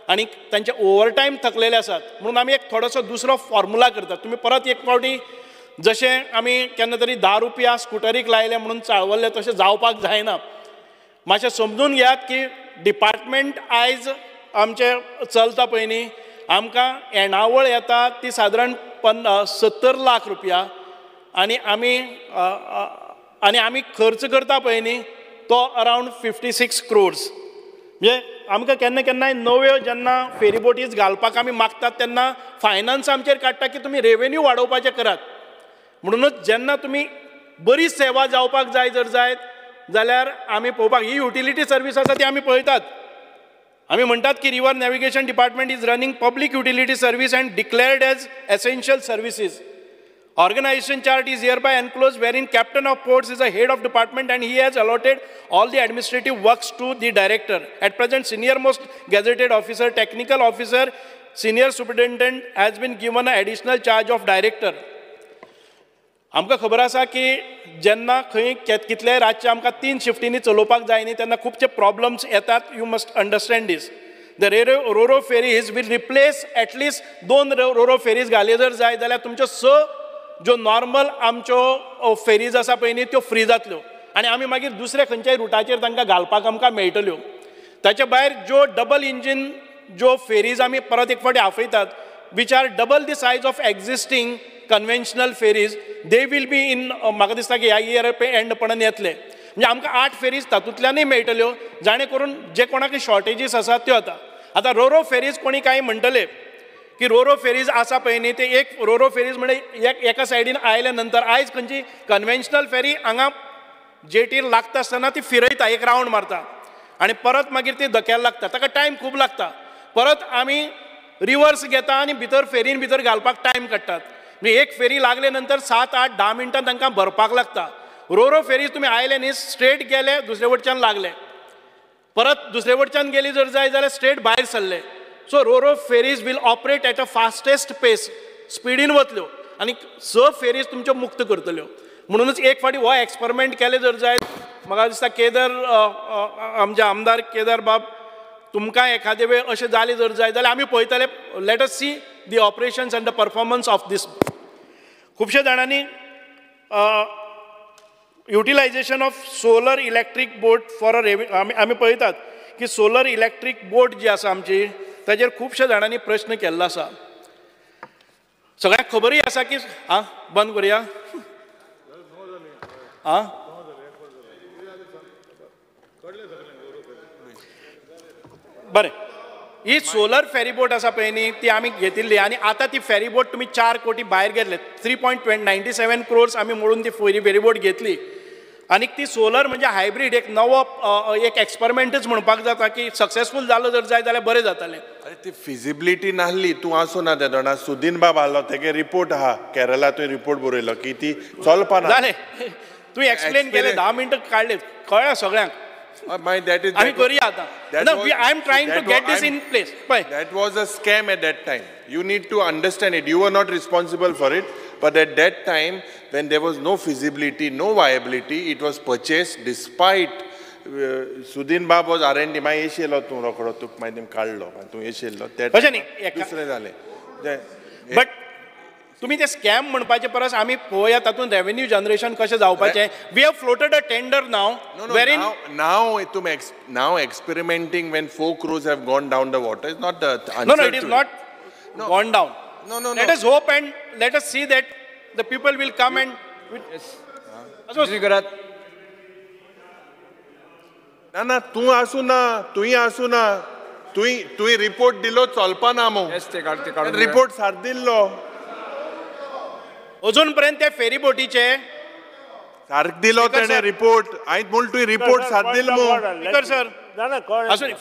आनी तांचे ओवरटायम थकलेले आसात. म्हणून आमी एक थोडोसो दुसरो फॉर्मुला करतात. तुमी परत एक फावटी जशें आमी केन्ना तरी 10 रुपया स्कुटरीक लायले म्हणून चाळवल्ले तशें जावपाक जायना. मातशें समजून घेयात की डिपार्टमेंट आयज आमचे चलता पळय न्ही आमकां येणावळ येता ती सादारण 70 लाख रुपया आनी आमी खर्च करता पळय न्ही तो अरावंड 56 crores. म्हणजे आमकां केन्ना केन्नाय नव्यो जेन्ना फेरी बोटीज घालपाक आमी मागतात तेन्ना फायनान्स आमचेर काडटा की तुमी रेवेन्यू वाडोवपाचें करात. म्हणूनच जेन्ना तुमी बरी सेवा जावपाक जाय जर जायत जाल्यार आमी पळोवपाक ही युटिलिटी सर्वीस आसा ती आमी पळयतात. आमी म्हणटात की river navigation department is running public utility service and declared as essential services. Organization chart is hereby enclosed wherein captain of ports is a head of department and he has allotted all the administrative works to the director. At present, senior most gazetted officer, technical officer, senior superintendent has been given an additional charge of director. आमकां खबर आसा की जेन्ना खंय कितले रातचे आमकां 3 शिफ्टींनी चलोवपाक जाय न्ही तेन्ना खुबशे प्रॉब्लम्स येतात. You must understand this. The RoRo ferries will replace at least 2 RoRo ferries घाले जर जाय जाल्यार तुमच्यो 6 ज्यो नॉर्मल आमच्यो फेरीज आसा पळय न्ही त्यो फ्री जातल्यो आनी आमी मागीर दुसरे खंयच्याय रुटाचेर तांकां घालपाक आमकां मेळटल्यो. ताचे भायर ज्यो डबल इंजीन ज्यो फेरीज आमी परत एक फावटी आफयतात which are double the size of existing conventional ferries they will be in म्हाका दिसता की ह्या इयर एंड पर्यंत येतले. म्हणजे आमकां 8 फेरीज तातूंतल्यानय मेळटल्यो जाणे करून जे कोणाक शॉर्टेजीस आसात त्यो जाता. आतां रोरो फेरीज कोणी काय म्हणटले की रोरो फेरीज आसा पळय न्ही ते एक रोरो फेरीज म्हणजे एका सायडीन आयले नंतर आयज खंयची कन्वेन्शनल फेरी हांगा जेटीर लागता आसतना ती फिरयता एक रावंड मारता आनी परत मागीर ती धक्याला लागता ताका टायम खूब लागता. परत आमी रिवर्स घेता आनी भितर फेरीन भितर घालपाक टायम काडटात. म्हणजे एक फेरी लागले नंतर 7 8 10 मिनटां तांकां भरपाक लागता. रोरो फेरीज तुमी आयले न्ही स्ट्रेट गेले दुसरे वटच्यान लागले परत दुसरे वटच्यान गेली जर जाय जाल्यार स्ट्रेट भायर सरले. So roro ferries will operate at a fastest pace स्पिडीन वतल्यो आनी 6 फेरीज तुमच्यो मुक्त करतल्यो. म्हणूनच एक फावटी हो एक्सपेरिमेंट केले जर जाय म्हाका दिसता केदार आमचे आमदार केदार बाब तुमकां एखादे वेळ अशें जालें जर जाय जाल्यार आमी पळयतले. Let us see the operations and the performance of this. खुबशे जाणांनी utilisation of solar electric boat for a आमी पळयतात की सोलर इलेक्ट्रीक बोट जी आसा आमची ताजेर खुबशे जाणांनी प्रश्न केल्लो आसा. सगळ्यांक खबरूय आसा की बंद करुया बरें. ही सोलर फेरी बोट आसा पळय न्ही ती आमी घेतिल्ली आनी आतां ती फेरी बोट तुमी 4 कोटी भायर घेतले 3.97 crores आमी मोडून ती फेरी बोट घेतली. आनी ती सोलर म्हणजे हायब्रीड एक नवो एक एक्सपेरिमेंटच म्हणपाक जाता की सक्सेसफूल जालो जर जाय जाल्यार बरें जातालें. अरे ती फिजिबिलिटी नाहली तूं आसूं ना त्या दोना सुदीन बाब आलो तेगे रिपोर्ट आहा केरळा तुवें रिपोर्ट बरयलो की ती चलपाना जालें तुम्ही एक्सप्लेन केले 10 मिनिटं काढले कळलं सगळ्यांक आम्ही करूया आता I am trying to get this in place That was a scam at that time. You need to understand it. You were not responsible for it, but at that time, when there was no feasibility, no viability, it was purchased despite Sudhin Bab was R&D. मागीर येशेलो तूं रोखडो तुका मागीर काडलो तूं येशेलो दुसरें जालें but तुम्ही ते scam म्हणपाचे परस आम्ही पळोवया तातूंत रेव्हेन्यू जनरेशन कशें जावपाचें we have floated a tender now we're now experimenting when 4 crores have gone down the water is not the answer. No, it is not gone down. No. Let us hope and let us see that the people will come and ना तूं आसूं ना तुंय आसूं ना तुंय report दिलो चलपा ना मो report सार दिल्लो अजून पर्यंत त्या फेरी बोटीचे सारक दिलो तेणे रिपोर्ट हांवें म्हूण तुवें रिपोर्ट सार दिल मो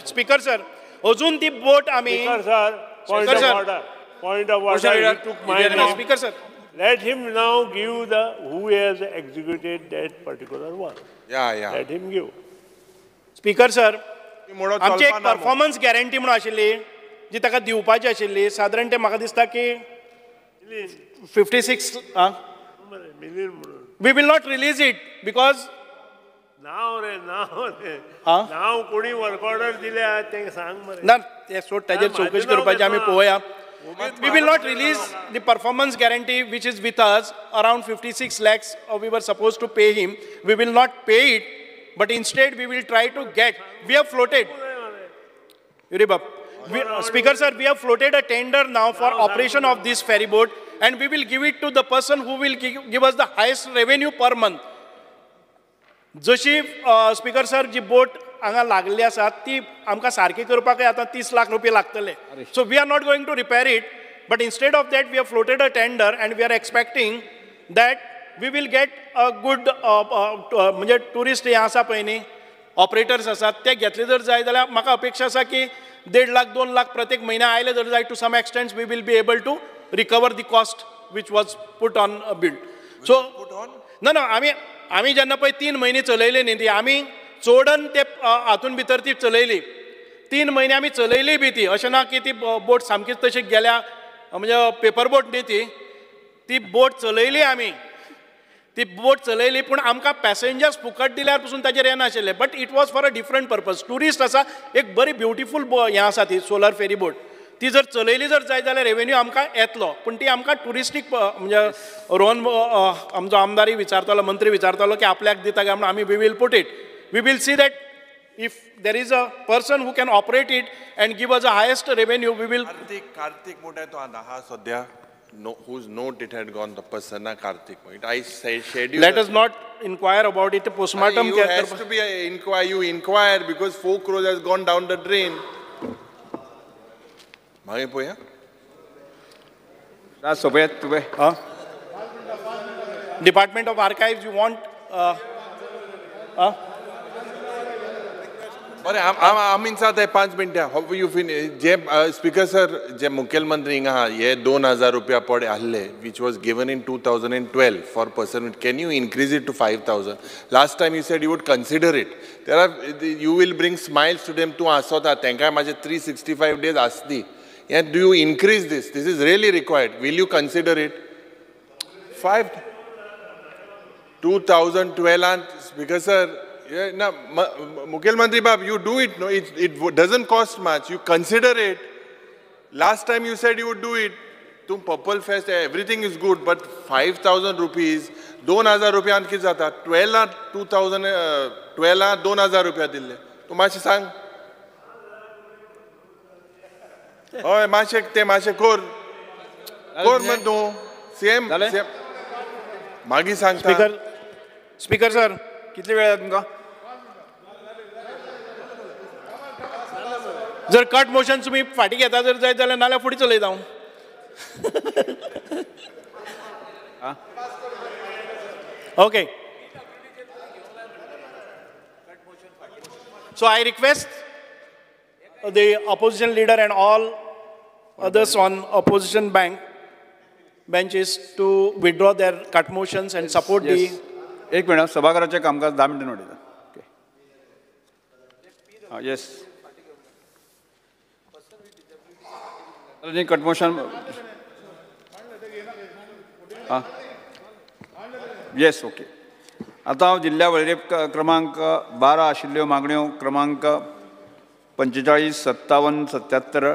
स्पीकर सर अजून ती बोट आमी point of order. He took my name. Speaker sir, let him now give the who has executed that particular one. Yeah. Let him give. Speaker sir आमची एक परफॉर्मन्स गॅरंटी म्हणून आशिल्ली जी ताका दिवपाची आशिल्ली सादारण ते म्हाका दिसता की 56 we will not release it because now कोणी वर्क ऑर्डर दिल्या ते सांग मरे ना ते सोड ताजेर चौकशी करपाची आमी पळोवया we will not release the performance guarantee which is with us around 56 lakhs we were supposed to pay him. We will not pay it, but instead we will try to get, we have floated Speaker sir, we have floated a tender now for operation of this ferry boat and we will give it to the person who will give us the highest revenue per month. जशी speaker sir जी बोट हांगा लागली आसा ती आमकां सारकी करपाकय आतां 30 लाख रुपया लागतले so we are not going to repair it but instead of that we have floated a tender and we are expecting that we will get a good म्हणजे टुरिस्ट हे आसा पळय न्ही ऑपरेटर्स आसात ते घेतले जर जाय जाल्यार म्हाका अपेक्षा आसा की 1.5 लाख 2 लाख प्रत्येक म्हयन्या आयले जर जाय to some extent we will be able to recover the cost which was put on build so ना आमी जेन्ना पळय 3 म्हयने चलयले न्ही ती आमी चोडन ते हातून भितर ती चलयली 3 म्हयने आमी चलयली बी ती अशें ना की ती बोट सामकीच तशी गेल्या म्हणजे पेपर बोट न्ही ती बोट चलयली आमी ती बोट चलयली पूण आमकां पॅसेंजर्स फुकट दिल्यार पसून ताजेर हें नाशिल्लें but it was for a different purpose tourist आसा एक बरी ब्युटिफूल हें आसा ती सोलर फेरी बोट ती जर चलयली जर जाय जाल्यार रेवेन्यू आमकां येतलो पूण ती आमकां टुरिस्टीक म्हणजे रोहन आमचो आमदारी विचारतालो मंत्री विचारतालो की आपल्याक दिता काय म्हणून आमी we will put it we will see that if there is a person who can operate it and give us a highest revenue we will Kartik म्हणटा तो आहा सद्या whose note it had gone the person Karthik I said you let us not inquire about it postmortem you has to be you inquire because 4 crores has gone down the drain मागे पोया राज सोबत तुवे department of archives you want बरें आमीन साथ 5 मिनटां how you जे speaker sir जे मुखेलमंत्री हिंगा हे 2000 रुपया पडे आहले which was given in 2012 for person can you increase it to 5000 last time you said you would consider it there are you will bring smiles to them too आसोता तांकां माझे 365 days आसती and do you increase this is really required will you consider it 2012 and speaker sir yeah, no, Mukhel Mantri Bab, you do it. No, it doesn't cost much. You consider it. Last time you said you would do it. Tum Purple Fest, everything is good, but 5,000 rupees, 2,000 rupees आणखी जाता. 12 2,000 रुपया दिले. तू माशे सांग. होय माशे ते माशे कोर मत तू सेम मागी सांगता. स्पीकर सर कितले वेळ तुमकां जर कट मोशन तुम्ही फाटी घेता जर जाय जाल्यार नाल्यार फुडें चलयता हांव okay so I request the opposition leader and all others on opposition benches to withdraw their cut motions and support the एक मिनिट, सभागृहाचे कामकाज 10 मिनिटांनी वाडयता. ओके. येस. कटमोशन. येस. ओके. आता हांव दिल्ल्या वळेरे क्रमांक 12 आशिल्ल्यो मागण्यो क्रमांक 45, 57, 77,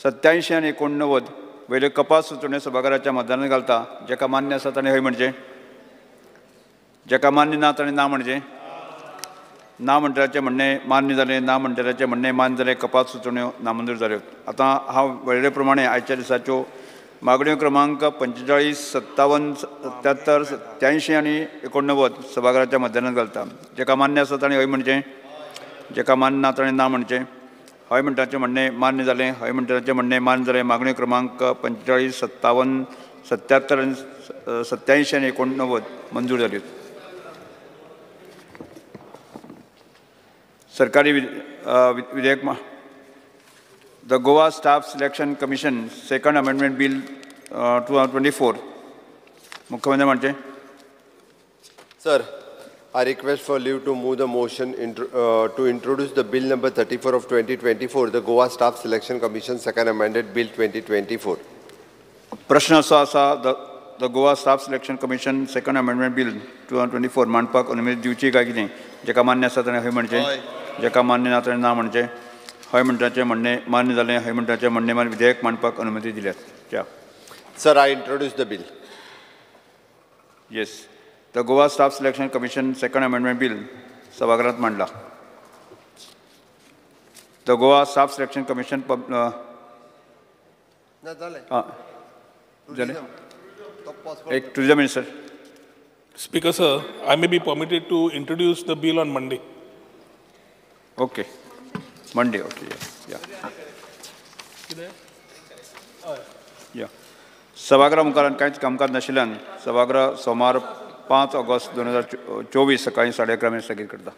87 आनी 89 वयल्यो कपास सुचोवण्यो सभागृहाच्या मतदानाक घालता. जेका मान्य आसा ताणें हय म्हणचें. जेका मान्य ना ताणें ना म्हणचें. ना म्हणटाराचें म्हणणें मान्य जालें. ना म्हणटाराचें म्हणणें मान्य जालें. कपास सुचोवण्यो नामंजूर जाल्यो. आतां हांव वळेरे प्रमाणे आयच्या दिसाच्यो मागण्यो क्रमांक 45, 57, 77, 87 आनी 89 सभागृहाच्या मतदानाक घालता. जेका मान्य आसा ताणें हय म्हणचें. जेका मान्य ना ताणें ना म्हणचें. हय म्हणटाराचें म्हणणें मान्य जालें. हय म्हणटाराचें म्हणणें मान्य जालें. मागण्यो क्रमांक 45, 57, 77 आनी 87 आनी 89 मंजूर जाल्यो. सरकारी विधेयक. The Goa staff selection commission second amendment bill 2024. मुख्यमंत्री म्हणचे. Sir, I request for leave to move the motion to introduce the bill number 34 of 2024, the Goa Staff Selection Commission second amended bill 2024. प्रश्न असो आसा. The Goa staff selection commission second amendment bill 2024 मांडपाक अनुमती दिवची काय कितें. जेका मान्य आसा ताणें हय म्हणचें. जेका मान्य ना ताणें ना म्हणचें. हय म्हणटाचें म्हणणें मान्य जालें. हय म्हणटाचें म्हणणें मान्य. विधेयक मांडपाक अनुमती दिल्यात. Sir, I introduce the bill. Yes. The Goa staff selection commission second amendment bill सभागृहात मांडला. The Goa staff selection commission एक tourism minister. Speaker sir, I may be permitted to introduce the bill on Monday. Okay. Monday, okay. Yeah. सभागृह मुखार कांयच कामकाज नाशिल्ल्यान सभागृह सोमार 5 ऑगस्ट 2024 सकाळी 11:30 स्थगीत करता.